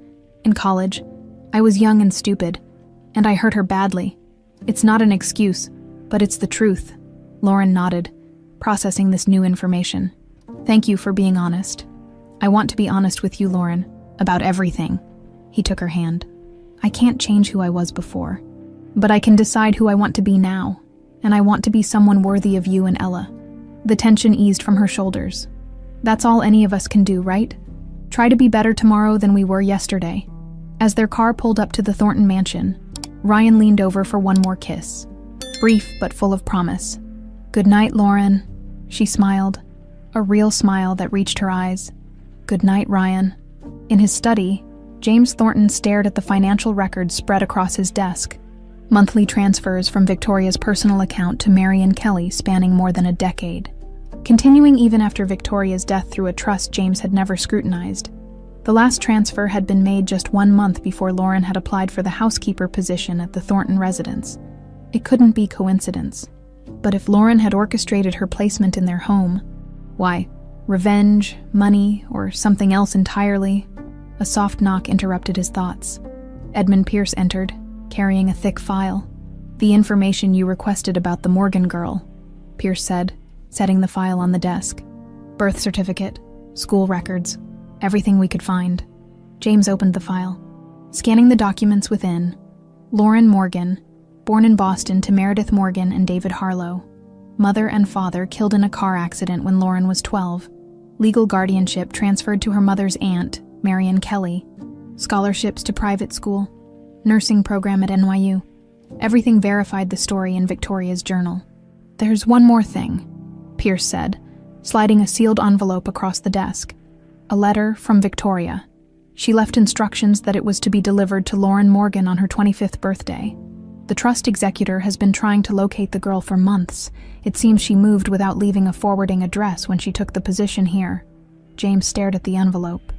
In college. I was young and stupid, and I hurt her badly. It's not an excuse, but it's the truth. Lauren nodded, processing this new information. Thank you for being honest. I want to be honest with you, Lauren, about everything. He took her hand. I can't change who I was before, but I can decide who I want to be now, and I want to be someone worthy of you and Ella. The tension eased from her shoulders. That's all any of us can do, right? Try to be better tomorrow than we were yesterday. As their car pulled up to the Thornton mansion, Ryan leaned over for one more kiss. Brief but full of promise. Good night, Lauren. She smiled, a real smile that reached her eyes. Good night, Ryan. In his study, James Thornton stared at the financial records spread across his desk. Monthly transfers from Victoria's personal account to Mary and Kelly spanning more than a decade. Continuing even after Victoria's death through a trust James had never scrutinized. The last transfer had been made just 1 month before Lauren had applied for the housekeeper position at the Thornton residence. It couldn't be coincidence. But if Lauren had orchestrated her placement in their home, why, revenge, money, or something else entirely? A soft knock interrupted his thoughts. Edmund Pierce entered, carrying a thick file. The information you requested about the Morgan girl, Pierce said, setting the file on the desk. Birth certificate, school records, everything we could find. James opened the file. Scanning the documents within, Lauren Morgan, born in Boston to Meredith Morgan and David Harlow. Mother and father killed in a car accident when Lauren was 12. Legal guardianship transferred to her mother's aunt, Marion Kelly. Scholarships to private school. Nursing program at NYU. Everything verified the story in Victoria's journal. There's one more thing, Pierce said, sliding a sealed envelope across the desk. A letter from Victoria. She left instructions that it was to be delivered to Lauren Morgan on her 25th birthday. The trust executor has been trying to locate the girl for months. It seems she moved without leaving a forwarding address when she took the position here. James stared at the envelope.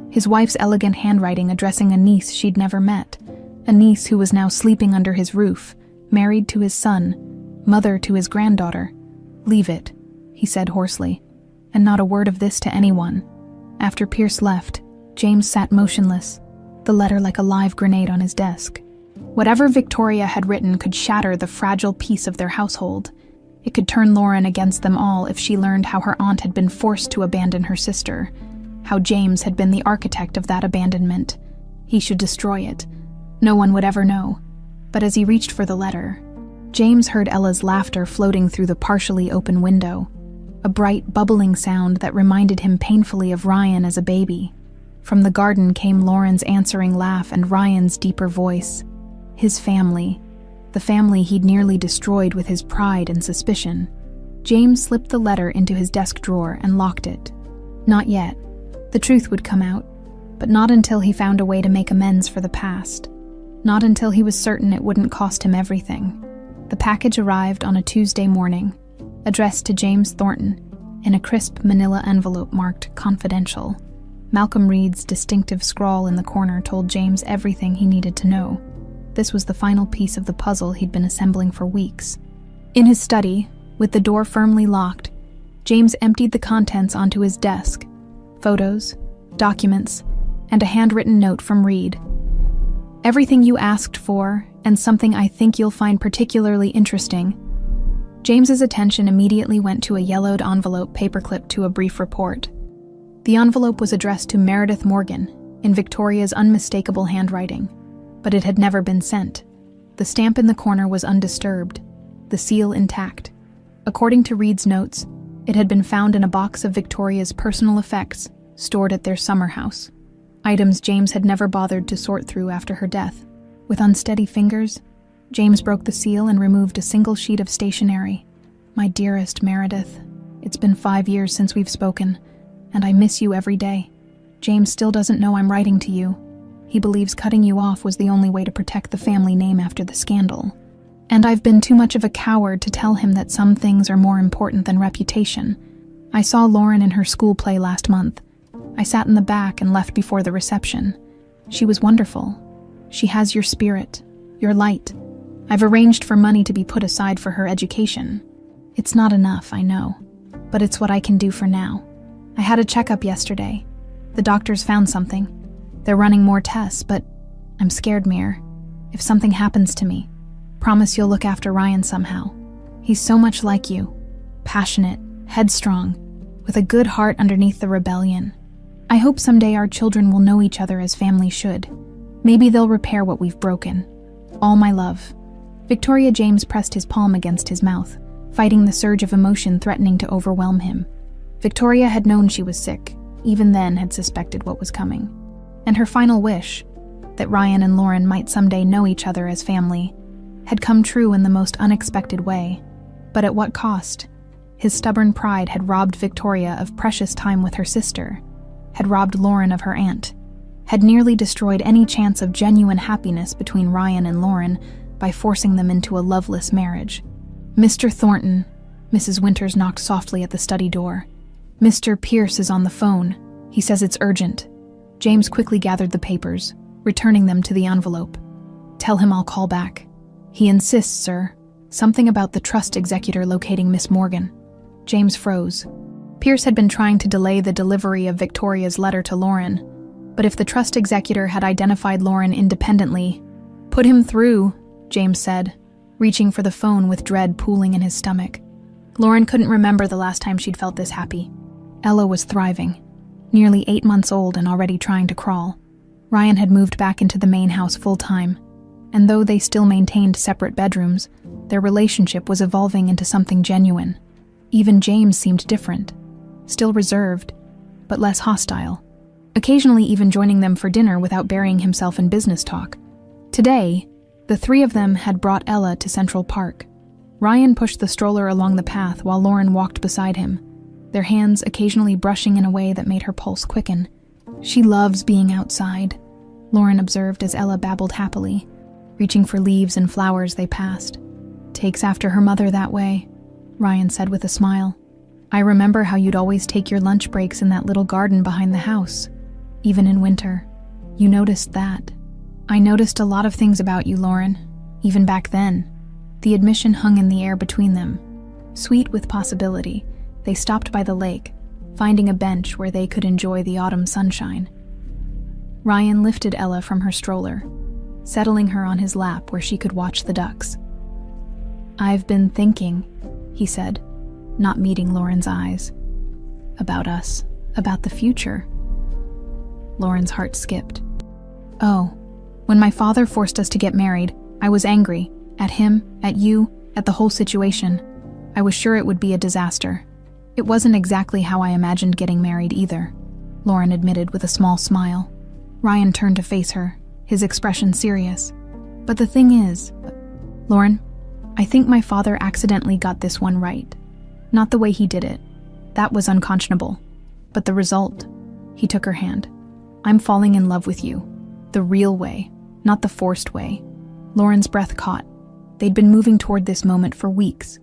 His wife's elegant handwriting addressing a niece she'd never met. A niece who was now sleeping under his roof, married to his son, mother to his granddaughter. Leave it, he said hoarsely, and not a word of this to anyone. After Pierce left, James sat motionless, the letter like a live grenade on his desk. Whatever Victoria had written could shatter the fragile peace of their household. It could turn Lauren against them all if she learned how her aunt had been forced to abandon her sister, how James had been the architect of that abandonment. He should destroy it. No one would ever know. But as he reached for the letter, James heard Ella's laughter floating through the partially open window, a bright, bubbling sound that reminded him painfully of Ryan as a baby. From the garden came Lauren's answering laugh and Ryan's deeper voice. His family, the family he'd nearly destroyed with his pride and suspicion. James slipped the letter into his desk drawer and locked it. Not yet. The truth would come out, but not until he found a way to make amends for the past. Not until he was certain it wouldn't cost him everything. The package arrived on a Tuesday morning, addressed to James Thornton, in a crisp manila envelope marked confidential. Malcolm Reed's distinctive scrawl in the corner told James everything he needed to know. This was the final piece of the puzzle he'd been assembling for weeks. In his study, with the door firmly locked, James emptied the contents onto his desk. Photos, documents, and a handwritten note from Reed. Everything you asked for, and something I think you'll find particularly interesting. James's attention immediately went to a yellowed envelope paperclipped to a brief report. The envelope was addressed to Meredith Morgan in Victoria's unmistakable handwriting, but it had never been sent. The stamp in the corner was undisturbed, the seal intact. According to Reed's notes, it had been found in a box of Victoria's personal effects stored at their summer house. Items James had never bothered to sort through after her death. With unsteady fingers, James broke the seal and removed a single sheet of stationery. My dearest Meredith, it's been 5 years since we've spoken, and I miss you every day. James still doesn't know I'm writing to you. He believes cutting you off was the only way to protect the family name after the scandal. And I've been too much of a coward to tell him that some things are more important than reputation. I saw Lauren in her school play last month. I sat in the back and left before the reception. She was wonderful. She has your spirit, your light. I've arranged for money to be put aside for her education. It's not enough, I know, but it's what I can do for now. I had a checkup yesterday. The doctors found something. They're running more tests, but I'm scared, Mir. If something happens to me, promise you'll look after Ryan somehow. He's so much like you. Passionate, headstrong, with a good heart underneath the rebellion. I hope someday our children will know each other as family should. Maybe they'll repair what we've broken. All my love. Victoria. James pressed his palm against his mouth, fighting the surge of emotion threatening to overwhelm him. Victoria had known she was sick, even then had suspected what was coming. And her final wish, that Ryan and Lauren might someday know each other as family, had come true in the most unexpected way. But at what cost? His stubborn pride had robbed Victoria of precious time with her sister, had robbed Lauren of her aunt, had nearly destroyed any chance of genuine happiness between Ryan and Lauren by forcing them into a loveless marriage. Mr. Thornton, Mrs. Winters knocked softly at the study door. Mr. Pierce is on the phone. He says it's urgent. James quickly gathered the papers, returning them to the envelope. Tell him I'll call back. He insists, sir. Something about the trust executor locating Miss Morgan. James froze. Pierce had been trying to delay the delivery of Victoria's letter to Lauren, but if the trust executor had identified Lauren independently, put him through, James said, reaching for the phone with dread pooling in his stomach. Lauren couldn't remember the last time she'd felt this happy. Ella was thriving, nearly 8 months old and already trying to crawl. Ryan had moved back into the main house full-time, and though they still maintained separate bedrooms, their relationship was evolving into something genuine. Even James seemed different, still reserved, but less hostile, occasionally even joining them for dinner without burying himself in business talk. Today, the three of them had brought Ella to Central Park. Ryan pushed the stroller along the path while Lauren walked beside him, their hands occasionally brushing in a way that made her pulse quicken. She loves being outside, Lauren observed as Ella babbled happily, reaching for leaves and flowers they passed. Takes after her mother that way, Ryan said with a smile. I remember how you'd always take your lunch breaks in that little garden behind the house, even in winter. You noticed that. I noticed a lot of things about you, Lauren, even back then. The admission hung in the air between them. Sweet with possibility, they stopped by the lake, finding a bench where they could enjoy the autumn sunshine. Ryan lifted Ella from her stroller, settling her on his lap where she could watch the ducks. I've been thinking, he said, not meeting Lauren's eyes. About us, about the future. Lauren's heart skipped. Oh, when my father forced us to get married, I was angry. At him, at you, at the whole situation. I was sure it would be a disaster. It wasn't exactly how I imagined getting married either, Lauren admitted with a small smile. Ryan turned to face her, his expression serious. But the thing is, Lauren, I think my father accidentally got this one right. Not the way he did it. That was unconscionable. But the result. He took her hand. I'm falling in love with you. The real way, not the forced way. Lauren's breath caught. They'd been moving toward this moment for weeks,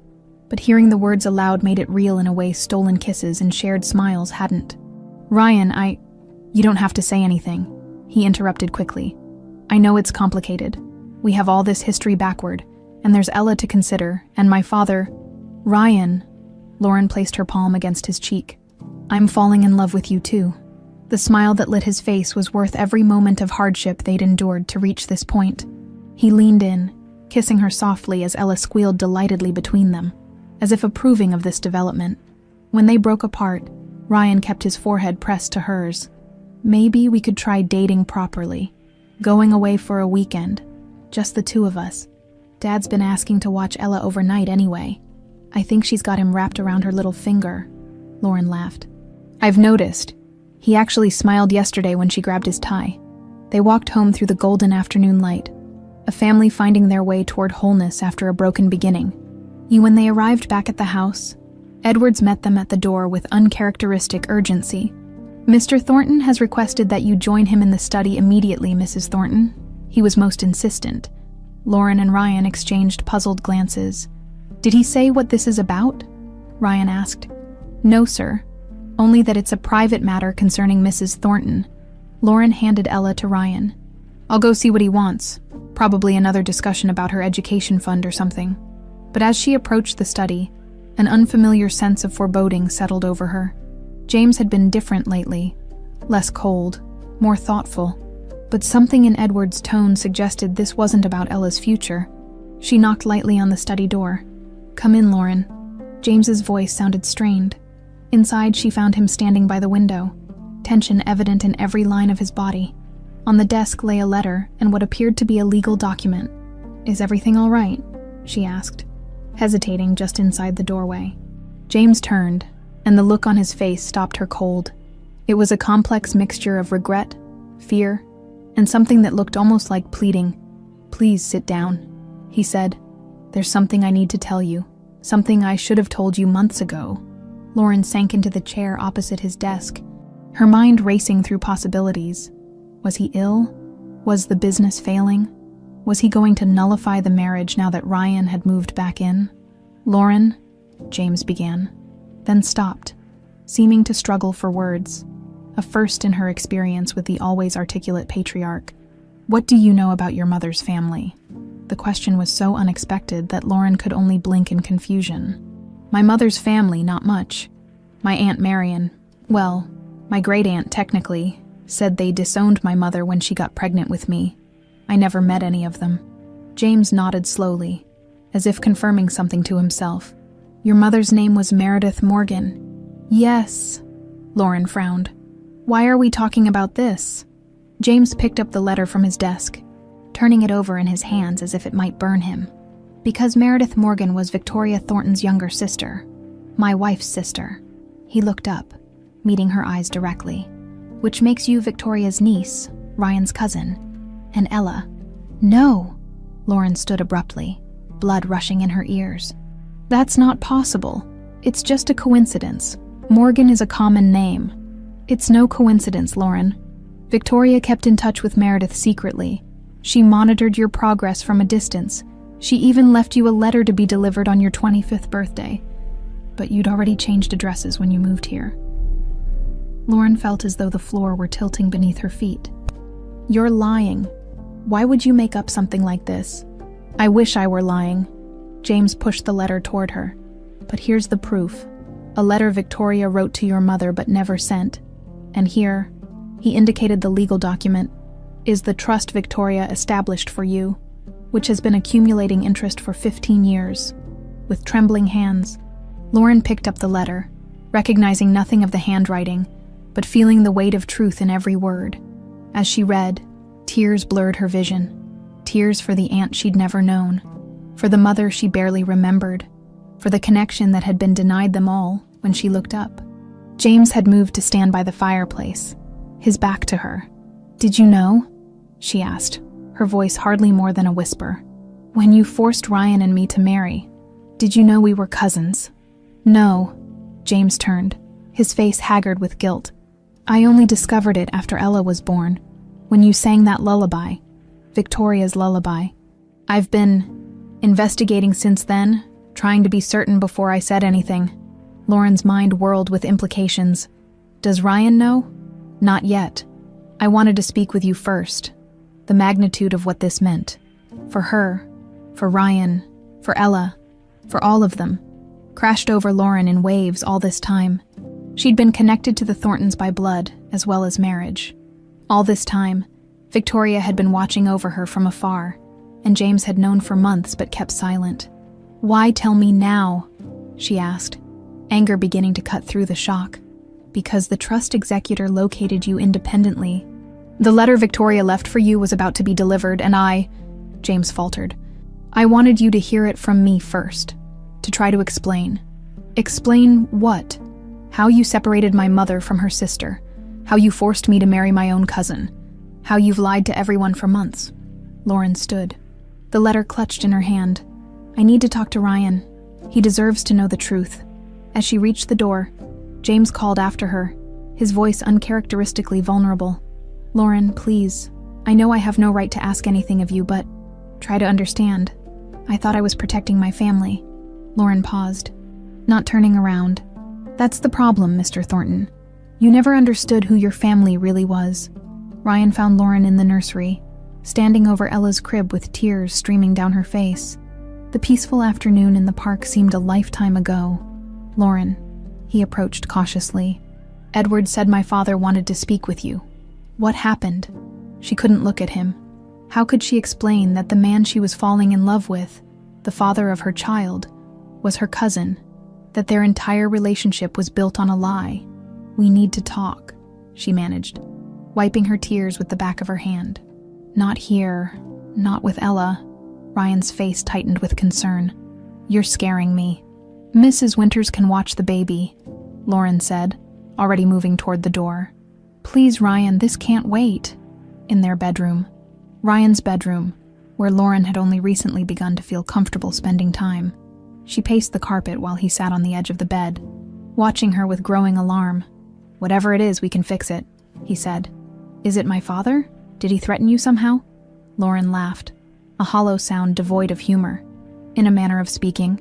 but hearing the words aloud made it real in a way stolen kisses and shared smiles hadn't. Ryan, You don't have to say anything, he interrupted quickly. I know it's complicated. We have all this history backward, and there's Ella to consider, and my father. Ryan, Lauren placed her palm against his cheek. I'm falling in love with you too. The smile that lit his face was worth every moment of hardship they'd endured to reach this point. He leaned in, kissing her softly as Ella squealed delightedly between them, as if approving of this development. When they broke apart, Ryan kept his forehead pressed to hers. Maybe we could try dating properly. Going away for a weekend. Just the two of us. Dad's been asking to watch Ella overnight anyway. I think she's got him wrapped around her little finger. Lauren laughed. I've noticed. He actually smiled yesterday when she grabbed his tie. They walked home through the golden afternoon light, a family finding their way toward wholeness after a broken beginning. When they arrived back at the house, Edwards met them at the door with uncharacteristic urgency. Mr. Thornton has requested that you join him in the study immediately, Mrs. Thornton. He was most insistent. Lauren and Ryan exchanged puzzled glances. Did he say what this is about? Ryan asked. No, sir. Only that it's a private matter concerning Mrs. Thornton. Lauren handed Ella to Ryan. I'll go see what he wants. Probably another discussion about her education fund or something. But as she approached the study, an unfamiliar sense of foreboding settled over her. James had been different lately. Less cold, more thoughtful. But something in Edward's tone suggested this wasn't about Ella's future. She knocked lightly on the study door. Come in, Lauren. James's voice sounded strained. Inside, she found him standing by the window, tension evident in every line of his body. On the desk lay a letter and what appeared to be a legal document. Is everything all right? She asked, hesitating just inside the doorway. James turned, and the look on his face stopped her cold. It was a complex mixture of regret, fear, and something that looked almost like pleading. Please sit down, he said. There's something I need to tell you, something I should have told you months ago. Lauren sank into the chair opposite his desk, her mind racing through possibilities. Was he ill? Was the business failing? Was he going to nullify the marriage now that Ryan had moved back in? Lauren, James began, then stopped, seeming to struggle for words, a first in her experience with the always articulate patriarch. What do you know about your mother's family? The question was so unexpected that Lauren could only blink in confusion. My mother's family, not much. My Aunt Marion, well, my great-aunt technically, said they disowned my mother when she got pregnant with me. I never met any of them. James nodded slowly, as if confirming something to himself. Your mother's name was Meredith Morgan. Yes, Lauren frowned. Why are we talking about this? James picked up the letter from his desk, turning it over in his hands as if it might burn him. Because Meredith Morgan was Victoria Thornton's younger sister, my wife's sister. He looked up, meeting her eyes directly. Which makes you Victoria's niece, Ryan's cousin, and Ella. No, Lauren stood abruptly, blood rushing in her ears. That's not possible. It's just a coincidence. Morgan is a common name. It's no coincidence, Lauren. Victoria kept in touch with Meredith secretly. She monitored your progress from a distance. She even left you a letter to be delivered on your 25th birthday. But you'd already changed addresses when you moved here. Lauren felt as though the floor were tilting beneath her feet. You're lying. Why would you make up something like this? I wish I were lying. James pushed the letter toward her. But here's the proof. A letter Victoria wrote to your mother but never sent. And here, he indicated the legal document, is the trust Victoria established for you, which has been accumulating interest for 15 years. With trembling hands, Lauren picked up the letter, recognizing nothing of the handwriting, but feeling the weight of truth in every word. As she read, tears blurred her vision. Tears for the aunt she'd never known, for the mother she barely remembered, for the connection that had been denied them all when she looked up. James had moved to stand by the fireplace, his back to her. Did you know? She asked, her voice hardly more than a whisper. When you forced Ryan and me to marry, did you know we were cousins? No. James turned, his face haggard with guilt. I only discovered it after Ella was born, when you sang that lullaby, Victoria's lullaby. I've been investigating since then, trying to be certain before I said anything. Lauren's mind whirled with implications. Does Ryan know? Not yet. I wanted to speak with you first. The magnitude of what this meant. For her, for Ryan, for Ella, for all of them. Crashed over Lauren in waves all this time. She'd been connected to the Thorntons by blood, as well as marriage. All this time, Victoria had been watching over her from afar, and James had known for months but kept silent. Why tell me now? She asked, anger beginning to cut through the shock. Because the trust executor located you independently. The letter Victoria left for you was about to be delivered, and James faltered. I wanted you to hear it from me first, to try to explain. Explain what? How you separated my mother from her sister, how you forced me to marry my own cousin, how you've lied to everyone for months. Lauren stood, the letter clutched in her hand. I need to talk to Ryan. He deserves to know the truth. As she reached the door, James called after her, his voice uncharacteristically vulnerable. Lauren, please. I know I have no right to ask anything of you, but try to understand. I thought I was protecting my family. Lauren paused, not turning around. That's the problem, Mr. Thornton. You never understood who your family really was. Ryan found Lauren in the nursery, standing over Ella's crib with tears streaming down her face. The peaceful afternoon in the park seemed a lifetime ago. Lauren, he approached cautiously. Edward said my father wanted to speak with you. What happened? She couldn't look at him. How could she explain that the man she was falling in love with, the father of her child, was her cousin, that their entire relationship was built on a lie? We need to talk, she managed, wiping her tears with the back of her hand. Not here, not with Ella. Ryan's face tightened with concern. You're scaring me. Mrs. Winters can watch the baby, Lauren said, already moving toward the door. Please, Ryan, this can't wait. In their bedroom. Ryan's bedroom, where Lauren had only recently begun to feel comfortable spending time. She paced the carpet while he sat on the edge of the bed, watching her with growing alarm. Whatever it is, we can fix it, he said. Is it my father? Did he threaten you somehow? Lauren laughed, a hollow sound devoid of humor. In a manner of speaking.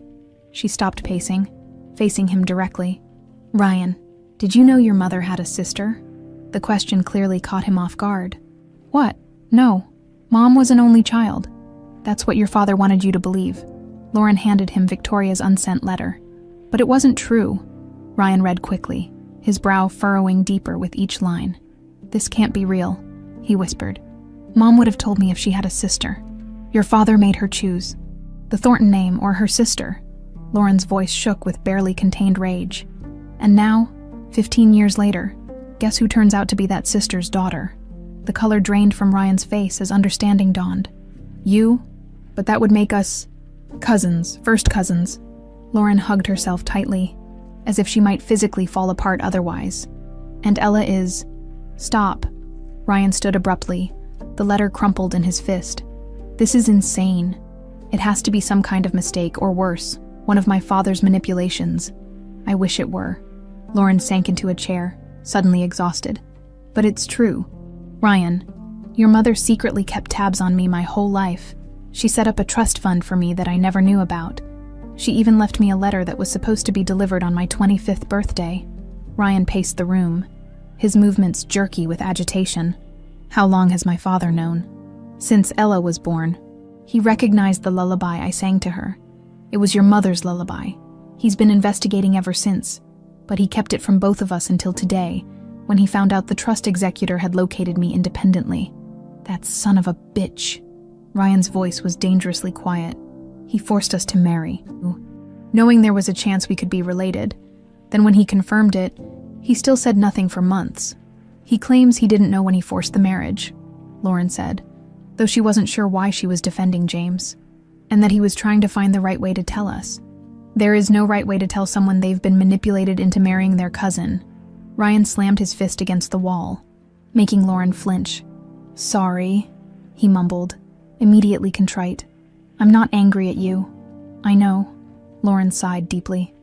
She stopped pacing, facing him directly. Ryan, did you know your mother had a sister? The question clearly caught him off guard. What? No. Mom was an only child. That's what your father wanted you to believe. Lauren handed him Victoria's unsent letter. But it wasn't true. Ryan read quickly, his brow furrowing deeper with each line. This can't be real, he whispered. Mom would have told me if she had a sister. Your father made her choose. The Thornton name or her sister. Lauren's voice shook with barely contained rage. And now, 15 years later, guess who turns out to be that sister's daughter? The color drained from Ryan's face as understanding dawned. You? But that would make us cousins, first cousins. Lauren hugged herself tightly, as if she might physically fall apart otherwise. And Ella is... Stop. Ryan stood abruptly, the letter crumpled in his fist. This is insane. It has to be some kind of mistake, or worse, one of my father's manipulations. I wish it were. Lauren sank into a chair, suddenly exhausted. But it's true. Ryan, your mother secretly kept tabs on me my whole life. She set up a trust fund for me that I never knew about. She even left me a letter that was supposed to be delivered on my 25th birthday. Ryan paced the room, his movements jerky with agitation. How long has my father known? Since Ella was born. He recognized the lullaby I sang to her. It was your mother's lullaby. He's been investigating ever since, but he kept it from both of us until today, when he found out the trust executor had located me independently. That son of a bitch. Ryan's voice was dangerously quiet. He forced us to marry, knowing there was a chance we could be related. Then when he confirmed it, he still said nothing for months. He claims he didn't know when he forced the marriage, Lauren said, though she wasn't sure why she was defending James, and that he was trying to find the right way to tell us. There is no right way to tell someone they've been manipulated into marrying their cousin. Ryan slammed his fist against the wall, making Lauren flinch. Sorry, he mumbled, immediately contrite. I'm not angry at you. I know. Lauren sighed deeply.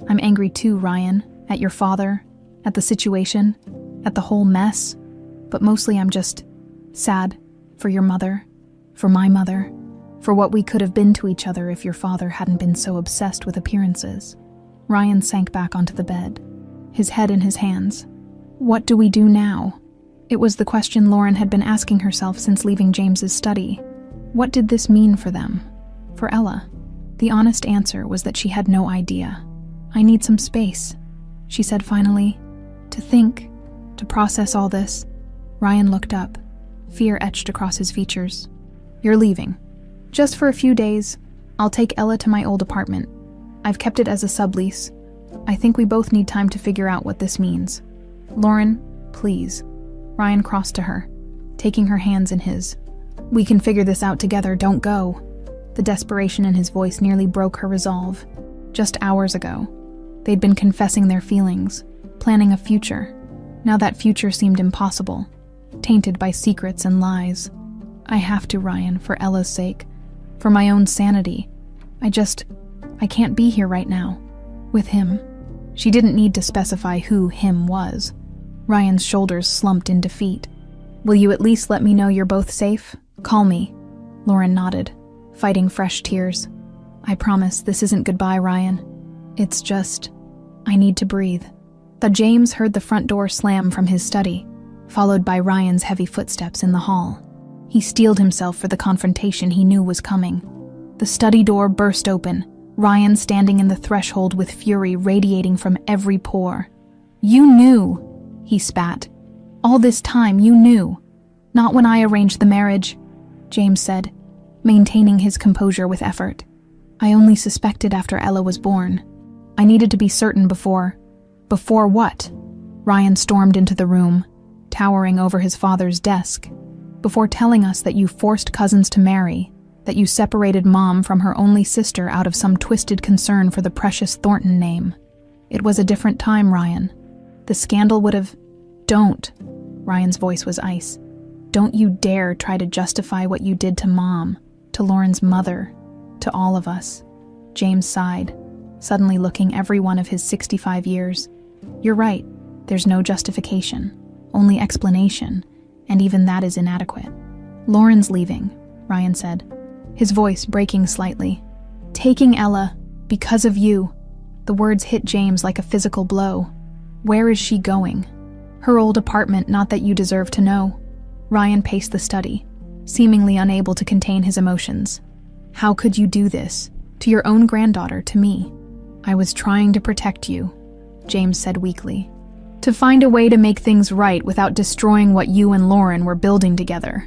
I'm angry too, Ryan, at your father, at the situation, at the whole mess. But mostly I'm just sad for your mother, for my mother, for what we could have been to each other if your father hadn't been so obsessed with appearances. Ryan sank back onto the bed, his head in his hands. What do we do now? It was the question Lauren had been asking herself since leaving James's study. What did this mean for them? For Ella? The honest answer was that she had no idea. I need some space, she said finally. To think, to process all this. Ryan looked up, fear etched across his features. You're leaving. Just for a few days. I'll take Ella to my old apartment. I've kept it as a sublease. I think we both need time to figure out what this means. "Lauren, please." Ryan crossed to her, taking her hands in his. "We can figure this out together, don't go." The desperation in his voice nearly broke her resolve. Just hours ago, they'd been confessing their feelings, planning a future. Now that future seemed impossible, tainted by secrets and lies. "I have to, Ryan, for Ella's sake, for my own sanity. I can't be here right now. With him." She didn't need to specify who him was. Ryan's shoulders slumped in defeat. "Will you at least let me know you're both safe? Call me." Lauren nodded, fighting fresh tears. "I promise this isn't goodbye, Ryan. It's just, I need to breathe." James heard the front door slam from his study, followed by Ryan's heavy footsteps in the hall. He steeled himself for the confrontation he knew was coming. The study door burst open, Ryan standing in the threshold with fury radiating from every pore. "You knew," he spat. "All this time you knew. Not when I arranged the marriage," James said, maintaining his composure with effort. "I only suspected after Ella was born. I needed to be certain before..." "Before what?" Ryan stormed into the room, towering over his father's desk. "Before telling us that you forced cousins to marry, that you separated Mom from her only sister out of some twisted concern for the precious Thornton name. It was a different time, Ryan. The scandal would have..." "Don't." Ryan's voice was ice. "Don't you dare try to justify what you did to Mom, to Lauren's mother, to all of us." James sighed, suddenly looking every one of his 65 years. "You're right. There's no justification, only explanation, and even that is inadequate." "Lauren's leaving," Ryan said, his voice breaking slightly. "Taking Ella, because of you." The words hit James like a physical blow. "Where is she going?" "Her old apartment, not that you deserve to know." Ryan paced the study, seemingly unable to contain his emotions. "How could you do this? To your own granddaughter, to me?" "I was trying to protect you," James said weakly. "To find a way to make things right without destroying what you and Lauren were building together."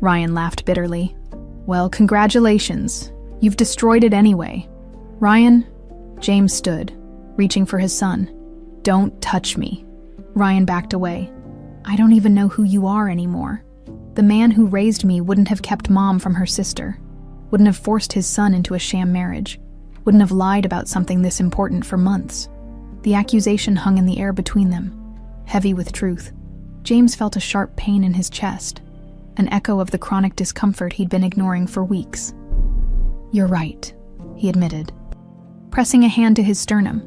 Ryan laughed bitterly. "Well, congratulations. You've destroyed it anyway." "Ryan," James stood, reaching for his son. "Don't touch me." Ryan backed away. "I don't even know who you are anymore. The man who raised me wouldn't have kept Mom from her sister, wouldn't have forced his son into a sham marriage, wouldn't have lied about something this important for months." The accusation hung in the air between them, heavy with truth. James felt a sharp pain in his chest, an echo of the chronic discomfort he'd been ignoring for weeks. "You're right," he admitted, pressing a hand to his sternum.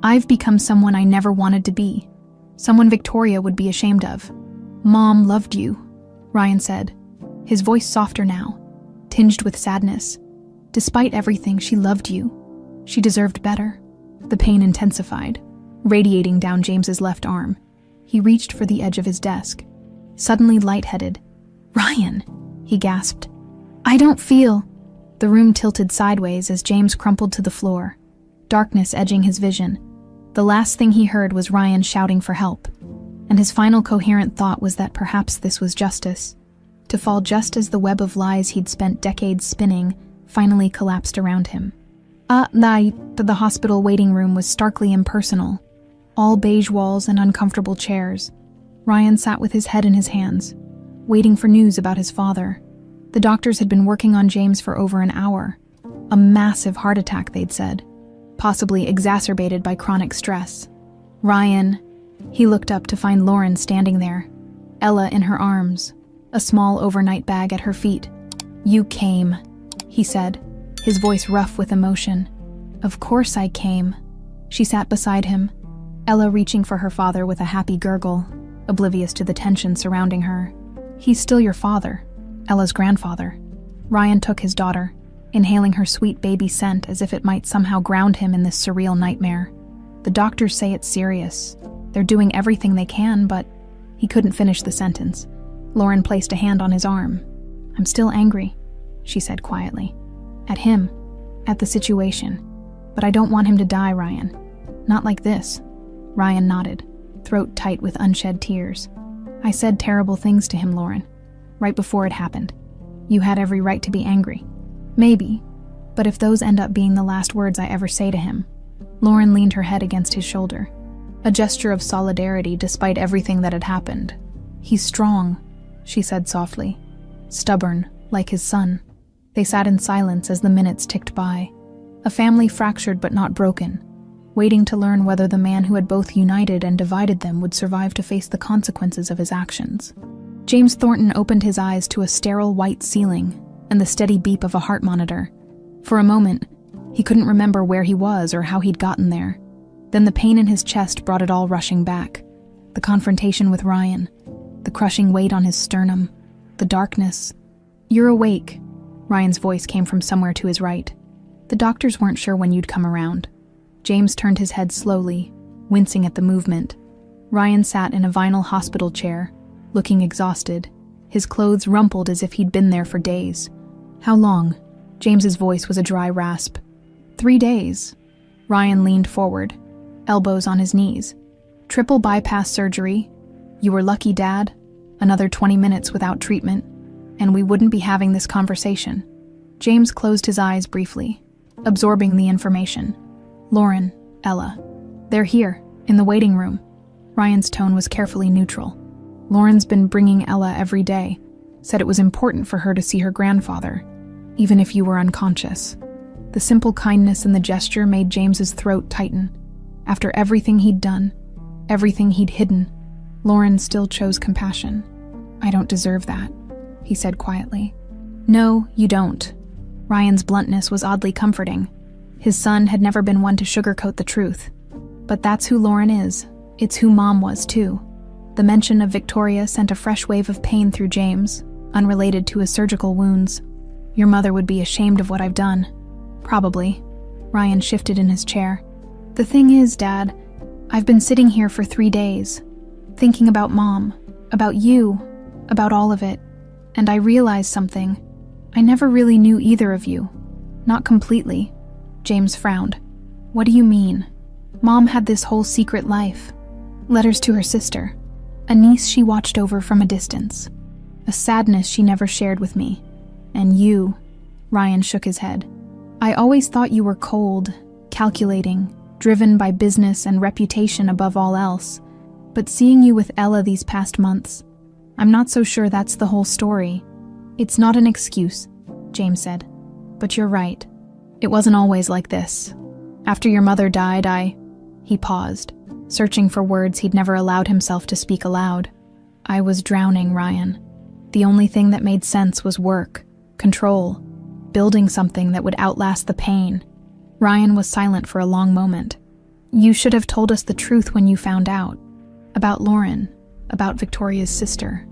"I've become someone I never wanted to be, someone Victoria would be ashamed of." "Mom loved you," Ryan said, his voice softer now, tinged with sadness. "Despite everything, she loved you. She deserved better." The pain intensified, radiating down James's left arm. He reached for the edge of his desk, suddenly lightheaded. "Ryan," he gasped. "I don't feel..." The room tilted sideways as James crumpled to the floor, darkness edging his vision. The last thing he heard was Ryan shouting for help, and his final coherent thought was that perhaps this was justice, to fall just as the web of lies he'd spent decades spinning finally collapsed around him. The hospital waiting room was starkly impersonal, all beige walls and uncomfortable chairs. Ryan sat with his head in his hands, waiting for news about his father. The doctors had been working on James for over an hour. A massive heart attack, they'd said, possibly exacerbated by chronic stress. "Ryan," he looked up to find Lauren standing there, Ella in her arms, a small overnight bag at her feet. "You came," he said, his voice rough with emotion. "Of course I came." She sat beside him, Ella reaching for her father with a happy gurgle, oblivious to the tension surrounding her. "He's still your father, Ella's grandfather." Ryan took his daughter, inhaling her sweet baby scent as if it might somehow ground him in this surreal nightmare. "The doctors say it's serious. They're doing everything they can, but..." He couldn't finish the sentence. Lauren placed a hand on his arm. "I'm still angry," she said quietly. "At him, at the situation. But I don't want him to die, Ryan. Not like this." Ryan nodded, throat tight with unshed tears. "I said terrible things to him, Lauren, right before it happened. You had every right to be angry. Maybe, but if those end up being the last words I ever say to him..." Lauren leaned her head against his shoulder. a gesture of solidarity despite everything that had happened. "He's strong," she said softly. "Stubborn, like his son." They sat in silence as the minutes ticked by. A family fractured but not broken, waiting to learn whether the man who had both united and divided them would survive to face the consequences of his actions. James Thornton opened his eyes to a sterile white ceiling and the steady beep of a heart monitor. For a moment, he couldn't remember where he was or how he'd gotten there. Then the pain in his chest brought it all rushing back. The confrontation with Ryan, the crushing weight on his sternum, the darkness. "You're awake," Ryan's voice came from somewhere to his right. "The doctors weren't sure when you'd come around." James turned his head slowly, wincing at the movement. Ryan sat in a vinyl hospital chair, looking exhausted, his clothes rumpled as if he'd been there for days. "How long?" James's voice was a dry rasp. 3 days. Ryan leaned forward, elbows on his knees. "Triple bypass surgery. You were lucky, Dad. Another 20 minutes without treatment, and we wouldn't be having this conversation." James closed his eyes briefly, absorbing the information. "Lauren, Ella. They're here, in the waiting room." Ryan's tone was carefully neutral. "Lauren's been bringing Ella every day, said it was important for her to see her grandfather, even if you were unconscious." The simple kindness in the gesture made James's throat tighten. After everything he'd done, everything he'd hidden, Lauren still chose compassion. "I don't deserve that," he said quietly. "No, you don't." Ryan's bluntness was oddly comforting. His son had never been one to sugarcoat the truth. But that's who Lauren is. It's who Mom was, too. The mention of Victoria sent a fresh wave of pain through James, unrelated to his surgical wounds. "Your mother would be ashamed of what I've done." "Probably." Ryan shifted in his chair. "The thing is, Dad, I've been sitting here for 3 days, thinking about Mom, about you, about all of it, and I realized something. I never really knew either of you. Not completely." James frowned. "What do you mean?" "Mom had this whole secret life. Letters to her sister, a niece she watched over from a distance, a sadness she never shared with me. And you," Ryan shook his head. "I always thought you were cold, calculating, driven by business and reputation above all else. But seeing you with Ella these past months, I'm not so sure that's the whole story." "It's not an excuse," James said. "But you're right. It wasn't always like this. After your mother died, He paused, searching for words he'd never allowed himself to speak aloud. "I was drowning, Ryan. The only thing that made sense was work, control, building something that would outlast the pain." Ryan was silent for a long moment. "You should have told us the truth when you found out. About Lauren, about Victoria's sister."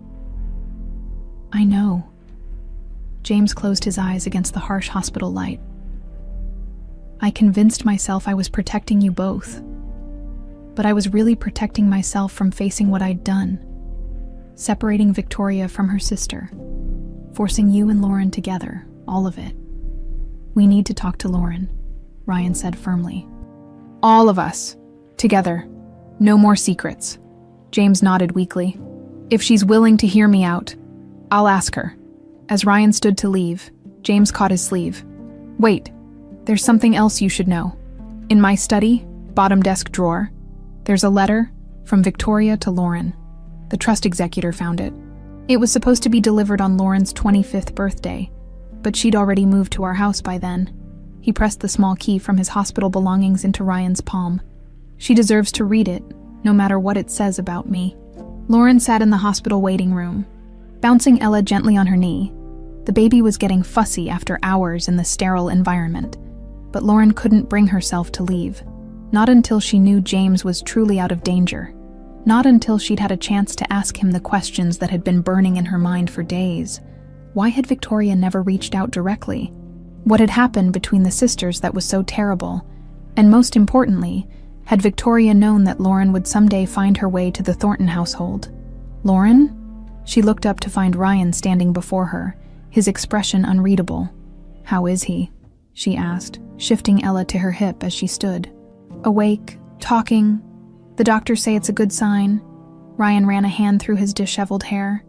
"I know." James closed his eyes against the harsh hospital light. "I convinced myself I was protecting you both. But I was really protecting myself from facing what I'd done. Separating Victoria from her sister. Forcing you and Lauren together, all of it." "We need to talk to Lauren," Ryan said firmly. "All of us. Together. No more secrets." James nodded weakly. "If she's willing to hear me out, I'll ask her." As Ryan stood to leave, James caught his sleeve. "Wait, there's something else you should know. In my study, bottom desk drawer, there's a letter from Victoria to Lauren. The trust executor found it. It was supposed to be delivered on Lauren's 25th birthday, but she'd already moved to our house by then." He pressed the small key from his hospital belongings into Ryan's palm. "She deserves to read it, no matter what it says about me." Lauren sat in the hospital waiting room, bouncing Ella gently on her knee. The baby was getting fussy after hours in the sterile environment, but Lauren couldn't bring herself to leave. Not until she knew James was truly out of danger. Not until she'd had a chance to ask him the questions that had been burning in her mind for days. Why had Victoria never reached out directly? What had happened between the sisters that was so terrible? And most importantly, had Victoria known that Lauren would someday find her way to the Thornton household? "Lauren?" She looked up to find Ryan standing before her, his expression unreadable. "How is he?" she asked, shifting Ella to her hip as she stood. "Awake, talking. The doctors say it's a good sign." Ryan ran a hand through his disheveled hair.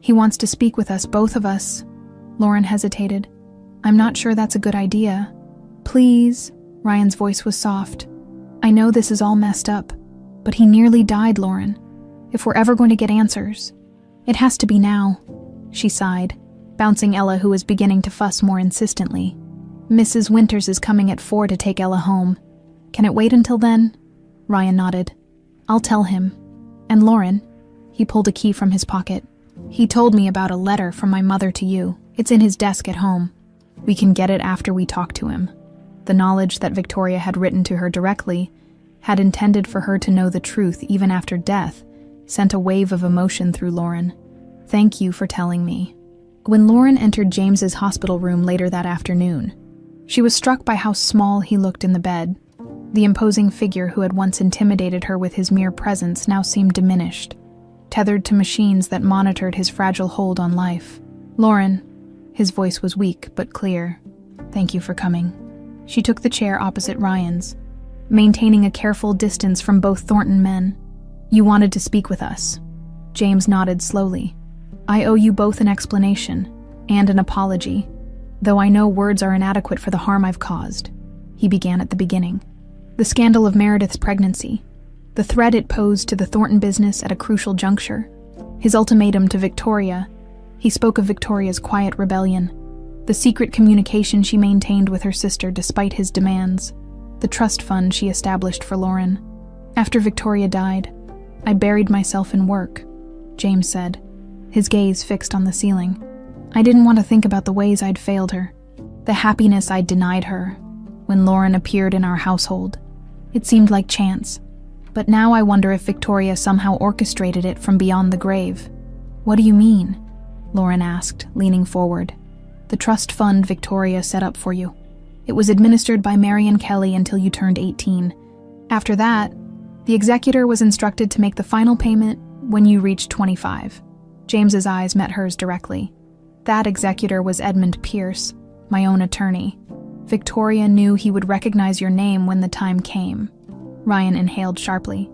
"He wants to speak with us, both of us." Lauren hesitated. "I'm not sure that's a good idea." "Please," Ryan's voice was soft. "I know this is all messed up, But he nearly died, Lauren. If we're ever going to get answers, it has to be now, she sighed, bouncing Ella, who was beginning to fuss more insistently. Mrs. Winters is coming at 4 to take Ella home. Can it wait until then? Ryan nodded. I'll tell him. And Lauren, he pulled a key from his pocket. He told me about a letter from my mother to you. It's in his desk at home. We can get it after we talk to him. The knowledge that Victoria had written to her directly, had intended for her to know the truth even after death, sent a wave of emotion through Lauren. Thank you for telling me. When Lauren entered James's hospital room later that afternoon, she was struck by how small he looked in the bed. The imposing figure who had once intimidated her with his mere presence now seemed diminished, tethered to machines that monitored his fragile hold on life. Lauren, his voice was weak but clear. Thank you for coming. She took the chair opposite Ryan's, maintaining a careful distance from both Thornton men. You wanted to speak with us. James nodded slowly. I owe you both an explanation and an apology, though I know words are inadequate for the harm I've caused. He began at the beginning. The scandal of Meredith's pregnancy, the threat it posed to the Thornton business at a crucial juncture, his ultimatum to Victoria. He spoke of Victoria's quiet rebellion, the secret communication she maintained with her sister despite his demands, the trust fund she established for Lauren. After Victoria died, I buried myself in work, James said, his gaze fixed on the ceiling. I didn't want to think about the ways I'd failed her, the happiness I'd denied her. When Lauren appeared in our household, it seemed like chance, but now I wonder if Victoria somehow orchestrated it from beyond the grave. What do you mean? Lauren asked, leaning forward. The trust fund Victoria set up for you. It was administered by Marion Kelly until you turned 18. After that, the executor was instructed to make the final payment when you reached 25. James's eyes met hers directly. That executor was Edmund Pierce, my own attorney. Victoria knew he would recognize your name when the time came. Ryan inhaled sharply.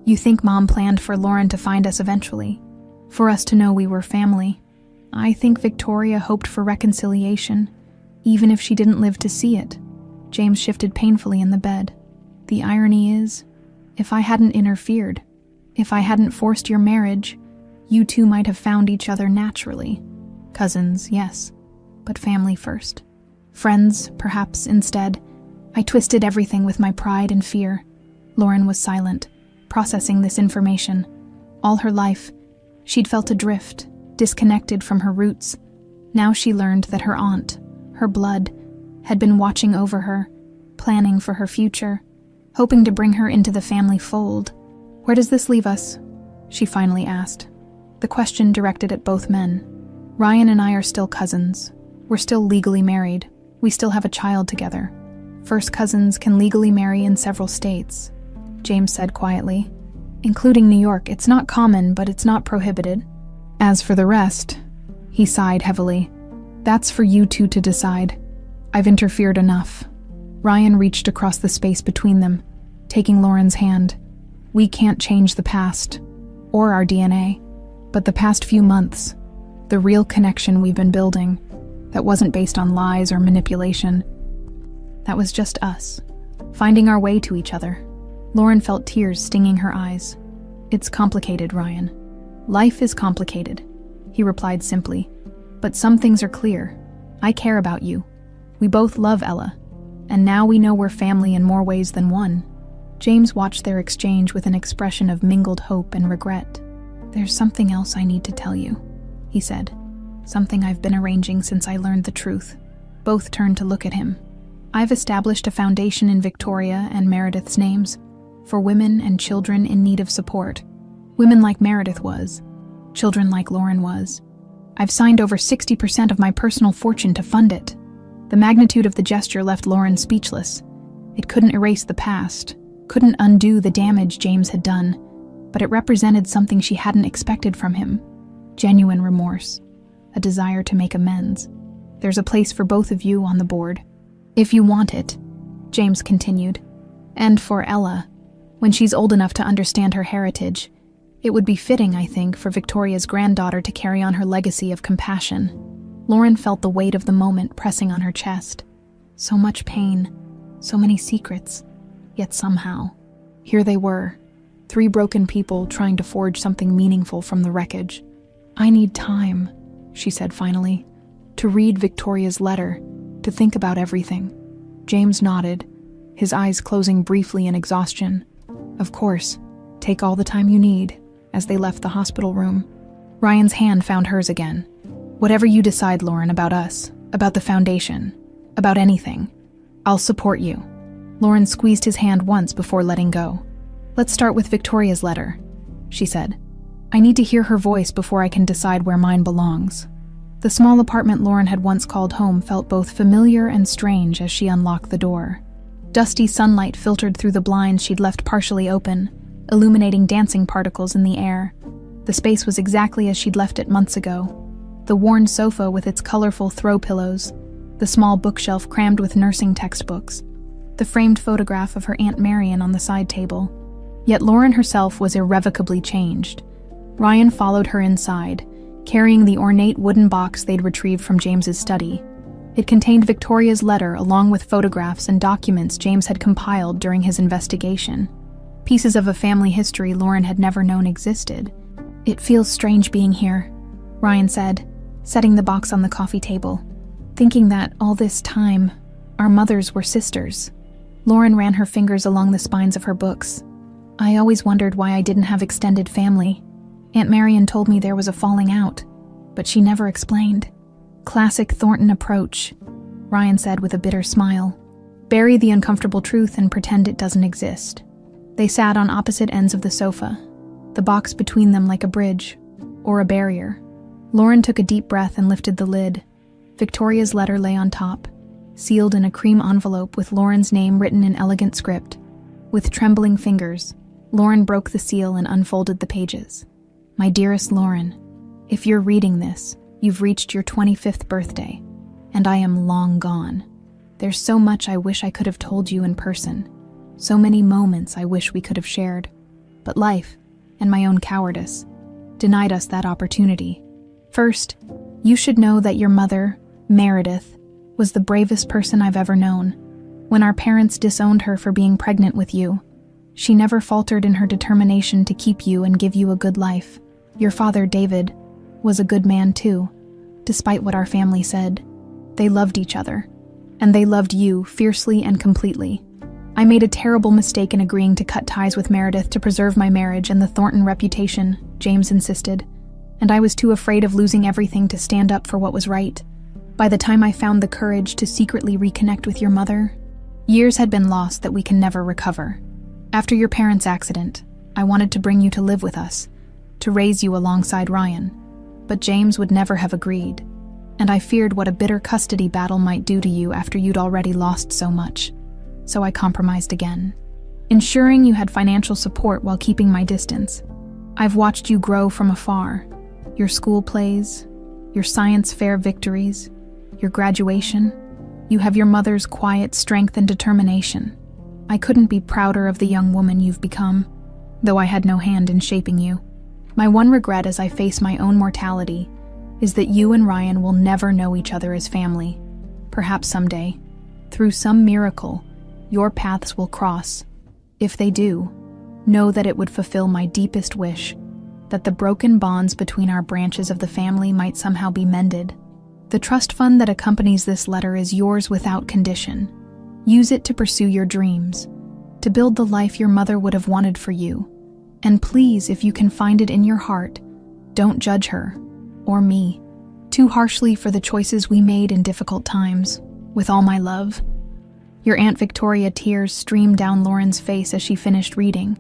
You think Mom planned for Lauren to find us eventually, for us to know we were family. I think Victoria hoped for reconciliation, even if she didn't live to see it. James shifted painfully in the bed. The irony is, if I hadn't interfered, if I hadn't forced your marriage, you two might have found each other naturally. Cousins, yes, but family first. Friends, perhaps, instead. I twisted everything with my pride and fear. Lauren was silent, processing this information. All her life, she'd felt adrift, disconnected from her roots. Now she learned that her aunt, her blood, had been watching over her, planning for her future, hoping to bring her into the family fold. Where does this leave us? She finally asked. The question directed at both men. Ryan and I are still cousins. We're still legally married. We still have a child together. First cousins can legally marry in several states, James said quietly. Including New York, it's not common, but it's not prohibited. As for the rest, he sighed heavily. That's for you two to decide. I've interfered enough. Ryan reached across the space between them, taking Lauren's hand. We can't change the past, or our DNA, but the past few months, the real connection we've been building, that wasn't based on lies or manipulation. That was just us, finding our way to each other. Lauren felt tears stinging her eyes. It's complicated, Ryan. Life is complicated, he replied simply. But some things are clear. I care about you. We both love Ella, and now we know we're family in more ways than one. James watched their exchange with an expression of mingled hope and regret. There's something else I need to tell you, he said. Something I've been arranging since I learned the truth. Both turned to look at him. I've established a foundation in Victoria and Meredith's names for women and children in need of support. Women like Meredith was. Children like Lauren was. I've signed over 60% of my personal fortune to fund it. The magnitude of the gesture left Lauren speechless. It couldn't erase the past, couldn't undo the damage James had done, but it represented something she hadn't expected from him. Genuine remorse, a desire to make amends. There's a place for both of you on the board, if you want it, James continued. And for Ella, when she's old enough to understand her heritage, it would be fitting, I think, for Victoria's granddaughter to carry on her legacy of compassion. Lauren felt the weight of the moment pressing on her chest. So much pain, so many secrets, yet somehow, here they were, 3 broken people trying to forge something meaningful from the wreckage. "I need time," she said finally, "to read Victoria's letter, to think about everything." James nodded, his eyes closing briefly in exhaustion. "Of course, take all the time you need," as they left the hospital room. Ryan's hand found hers again. "Whatever you decide, Lauren, about us, about the foundation, about anything, I'll support you." Lauren squeezed his hand once before letting go. "Let's start with Victoria's letter," she said. "I need to hear her voice before I can decide where mine belongs." The small apartment Lauren had once called home felt both familiar and strange as she unlocked the door. Dusty sunlight filtered through the blinds she'd left partially open, illuminating dancing particles in the air. The space was exactly as she'd left it months ago. The worn sofa with its colorful throw pillows, the small bookshelf crammed with nursing textbooks, the framed photograph of her Aunt Marion on the side table. Yet Lauren herself was irrevocably changed. Ryan followed her inside, carrying the ornate wooden box they'd retrieved from James's study. It contained Victoria's letter along with photographs and documents James had compiled during his investigation. Pieces of a family history Lauren had never known existed. "It feels strange being here," Ryan said, setting the box on the coffee table. "Thinking that all this time, our mothers were sisters." Lauren ran her fingers along the spines of her books. "I always wondered why I didn't have extended family. Aunt Marion told me there was a falling out, but she never explained." "Classic Thornton approach," Ryan said with a bitter smile. "Bury the uncomfortable truth and pretend it doesn't exist." They sat on opposite ends of the sofa, the box between them like a bridge, or a barrier. Lauren took a deep breath and lifted the lid. Victoria's letter lay on top, sealed in a cream envelope with Lauren's name written in elegant script. With trembling fingers, Lauren broke the seal and unfolded the pages. "My dearest Lauren, if you're reading this, you've reached your 25th birthday, and I am long gone. There's so much I wish I could have told you in person, so many moments I wish we could have shared, but life, and my own cowardice, denied us that opportunity. First, you should know that your mother, Meredith, was the bravest person I've ever known. When our parents disowned her for being pregnant with you, she never faltered in her determination to keep you and give you a good life. Your father, David, was a good man too, despite what our family said. They loved each other, and they loved you fiercely and completely. I made a terrible mistake in agreeing to cut ties with Meredith to preserve my marriage and the Thornton reputation," James insisted, "and I was too afraid of losing everything to stand up for what was right. By the time I found the courage to secretly reconnect with your mother, years had been lost that we can never recover. After your parents' accident, I wanted to bring you to live with us, to raise you alongside Ryan, but James would never have agreed, and I feared what a bitter custody battle might do to you after you'd already lost so much. So I compromised again, ensuring you had financial support while keeping my distance. I've watched you grow from afar, your school plays, your science fair victories, your graduation. You have your mother's quiet strength and determination. I couldn't be prouder of the young woman you've become, though I had no hand in shaping you. My one regret as I face my own mortality is that you and Ryan will never know each other as family. Perhaps someday, through some miracle, your paths will cross. If they do, know that it would fulfill my deepest wish, that the broken bonds between our branches of the family might somehow be mended. The trust fund that accompanies this letter is yours without condition. Use it to pursue your dreams, to build the life your mother would have wanted for you. And please, if you can find it in your heart, don't judge her, or me, too harshly for the choices we made in difficult times. With all my love." Your Aunt Victoria tears streamed down Lauren's face as she finished reading.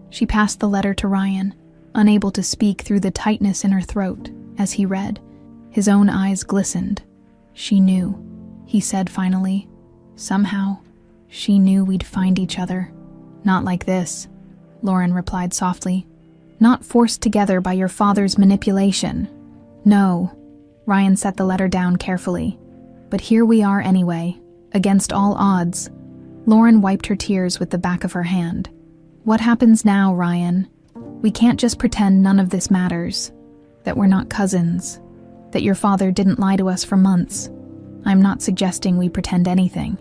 She passed the letter to Ryan, unable to speak through the tightness in her throat as he read. His own eyes glistened. "She knew," he said finally. "Somehow, she knew we'd find each other. Not like this," Lauren replied softly. "Not forced together by your father's manipulation. No." Ryan set the letter down carefully. "But here we are anyway, against all odds." Lauren wiped her tears with the back of her hand. "What happens now, Ryan? We can't just pretend none of this matters, that we're not cousins, that your father didn't lie to us for months. I'm not suggesting we pretend anything."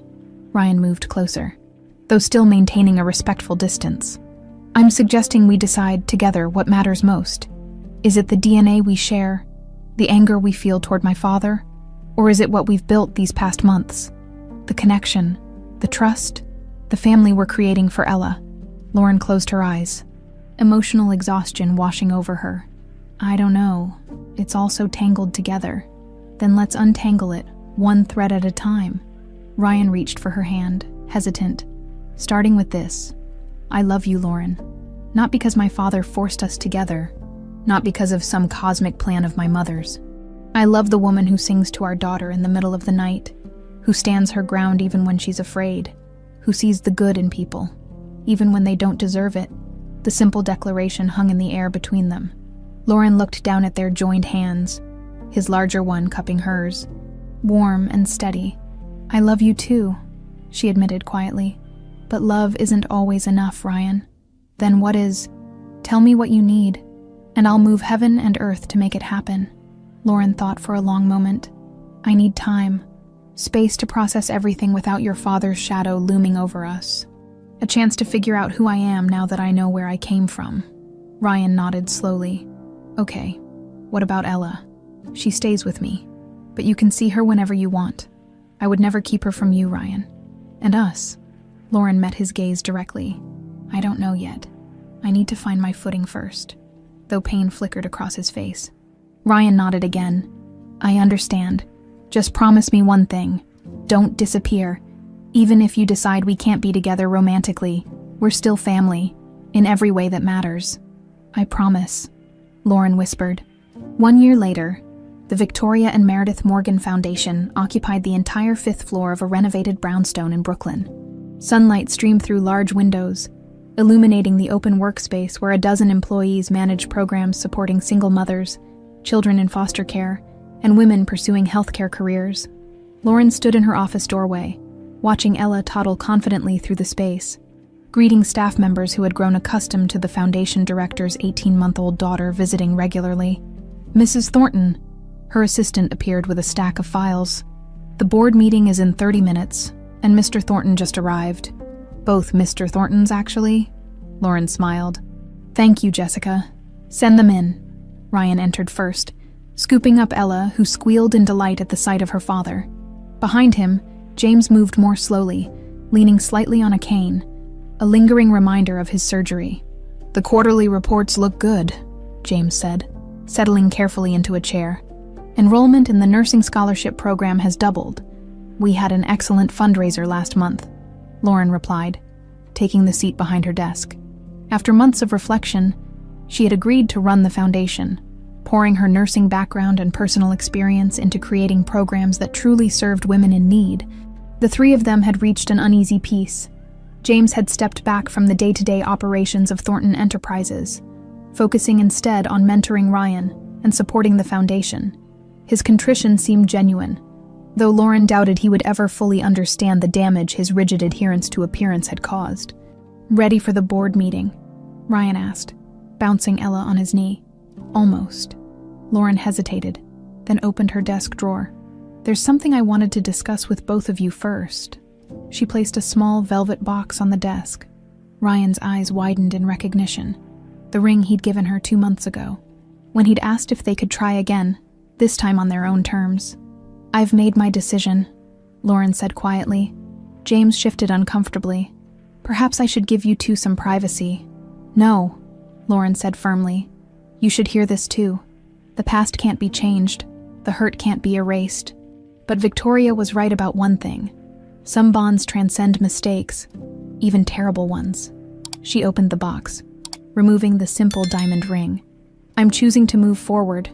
Ryan moved closer, though still maintaining a respectful distance. I'm suggesting we decide together what matters most. Is it the DNA we share, the anger we feel toward my father, or is it what we've built these past months? The connection, the trust, the family we're creating for Ella. Lauren closed her eyes, emotional exhaustion washing over her. I don't know. It's all so tangled together. Then let's untangle it, one thread at a time. Ryan reached for her hand, hesitant. Starting with this. I love you, Lauren. Not because my father forced us together, not because of some cosmic plan of my mother's. I love the woman who sings to our daughter in the middle of the night, who stands her ground even when she's afraid, who sees the good in people, even when they don't deserve it. The simple declaration hung in the air between them. Lauren looked down at their joined hands, his larger one cupping hers, warm and steady. I love you too, she admitted quietly. But love isn't always enough, Ryan. Then what is? Tell me what you need, and I'll move heaven and earth to make it happen. Lauren thought for a long moment. I need time, space to process everything without your father's shadow looming over us. A chance to figure out who I am now that I know where I came from. Ryan nodded slowly. Okay, what about Ella? She stays with me, but you can see her whenever you want. I would never keep her from you, Ryan. And us. Lauren met his gaze directly. I don't know yet. I need to find my footing first, though pain flickered across his face. Ryan nodded again. I understand. Just promise me one thing. Don't disappear. Even if you decide we can't be together romantically, we're still family, in every way that matters. I promise, Lauren whispered. 1 year later, the Victoria and Meredith Morgan Foundation occupied the entire 5th floor of a renovated brownstone in Brooklyn. Sunlight streamed through large windows, illuminating the open workspace where a dozen employees manage programs supporting single mothers, children in foster care, and women pursuing healthcare careers. Lauren stood in her office doorway, watching Ella toddle confidently through the space, greeting staff members who had grown accustomed to the foundation director's 18-month-old daughter visiting regularly. Mrs. Thornton, her assistant, appeared with a stack of files. The board meeting is in 30 minutes, and Mr. Thornton just arrived. Both Mr. Thorntons, actually. Lauren smiled. Thank you, Jessica. Send them in. Ryan entered first, scooping up Ella, who squealed in delight at the sight of her father. Behind him, James moved more slowly, leaning slightly on a cane, a lingering reminder of his surgery. The quarterly reports look good, James said, settling carefully into a chair. Enrollment in the nursing scholarship program has doubled. We had an excellent fundraiser last month, Lauren replied, taking the seat behind her desk. After months of reflection, she had agreed to run the foundation, pouring her nursing background and personal experience into creating programs that truly served women in need. The three of them had reached an uneasy peace. James had stepped back from the day-to-day operations of Thornton Enterprises, focusing instead on mentoring Ryan and supporting the foundation. His contrition seemed genuine, though Lauren doubted he would ever fully understand the damage his rigid adherence to appearance had caused. Ready for the board meeting? Ryan asked, bouncing Ella on his knee. Almost. Lauren hesitated, then opened her desk drawer. There's something I wanted to discuss with both of you first. She placed a small velvet box on the desk. Ryan's eyes widened in recognition. The ring he'd given her 2 months ago, when he'd asked if they could try again, this time on their own terms. I've made my decision, Lauren said quietly. James shifted uncomfortably. Perhaps I should give you two some privacy. No, Lauren said firmly. You should hear this too. The past can't be changed. The hurt can't be erased. But Victoria was right about one thing. Some bonds transcend mistakes, even terrible ones. She opened the box, removing the simple diamond ring. I'm choosing to move forward,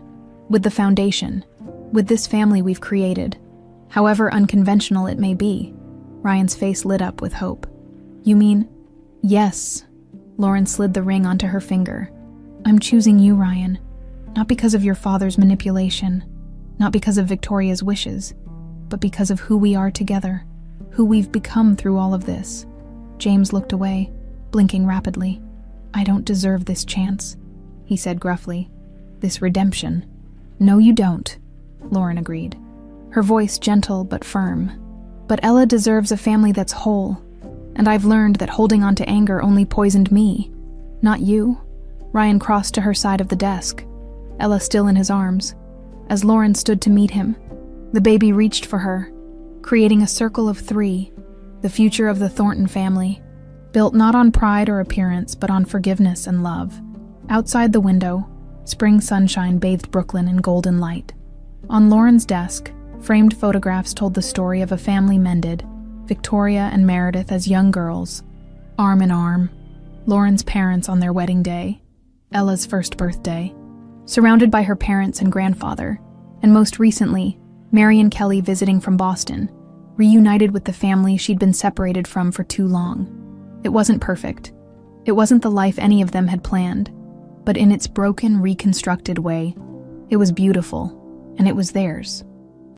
with the foundation, with this family we've created, however unconventional it may be. Ryan's face lit up with hope. You mean? Yes. Lauren slid the ring onto her finger. I'm choosing you, Ryan. Not because of your father's manipulation, not because of Victoria's wishes, but because of who we are together, who we've become through all of this. James looked away, blinking rapidly. I don't deserve this chance, he said gruffly. This redemption. No, you don't, Lauren agreed, her voice gentle but firm. But Ella deserves a family that's whole, and I've learned that holding on to anger only poisoned me, "Not you?" Ryan crossed to her side of the desk, Ella still in his arms. As Lauren stood to meet him, the baby reached for her, creating a circle of three, the future of the Thornton family, built not on pride or appearance, but on forgiveness and love. Outside the window, spring sunshine bathed Brooklyn in golden light. On Lauren's desk, framed photographs told the story of a family mended, Victoria and Meredith as young girls, arm in arm, Lauren's parents on their wedding day, Ella's first birthday, surrounded by her parents and grandfather, and most recently, Mary and Kelly visiting from Boston, reunited with the family she'd been separated from for too long. It wasn't perfect. It wasn't the life any of them had planned, but in its broken, reconstructed way, it was beautiful, and it was theirs.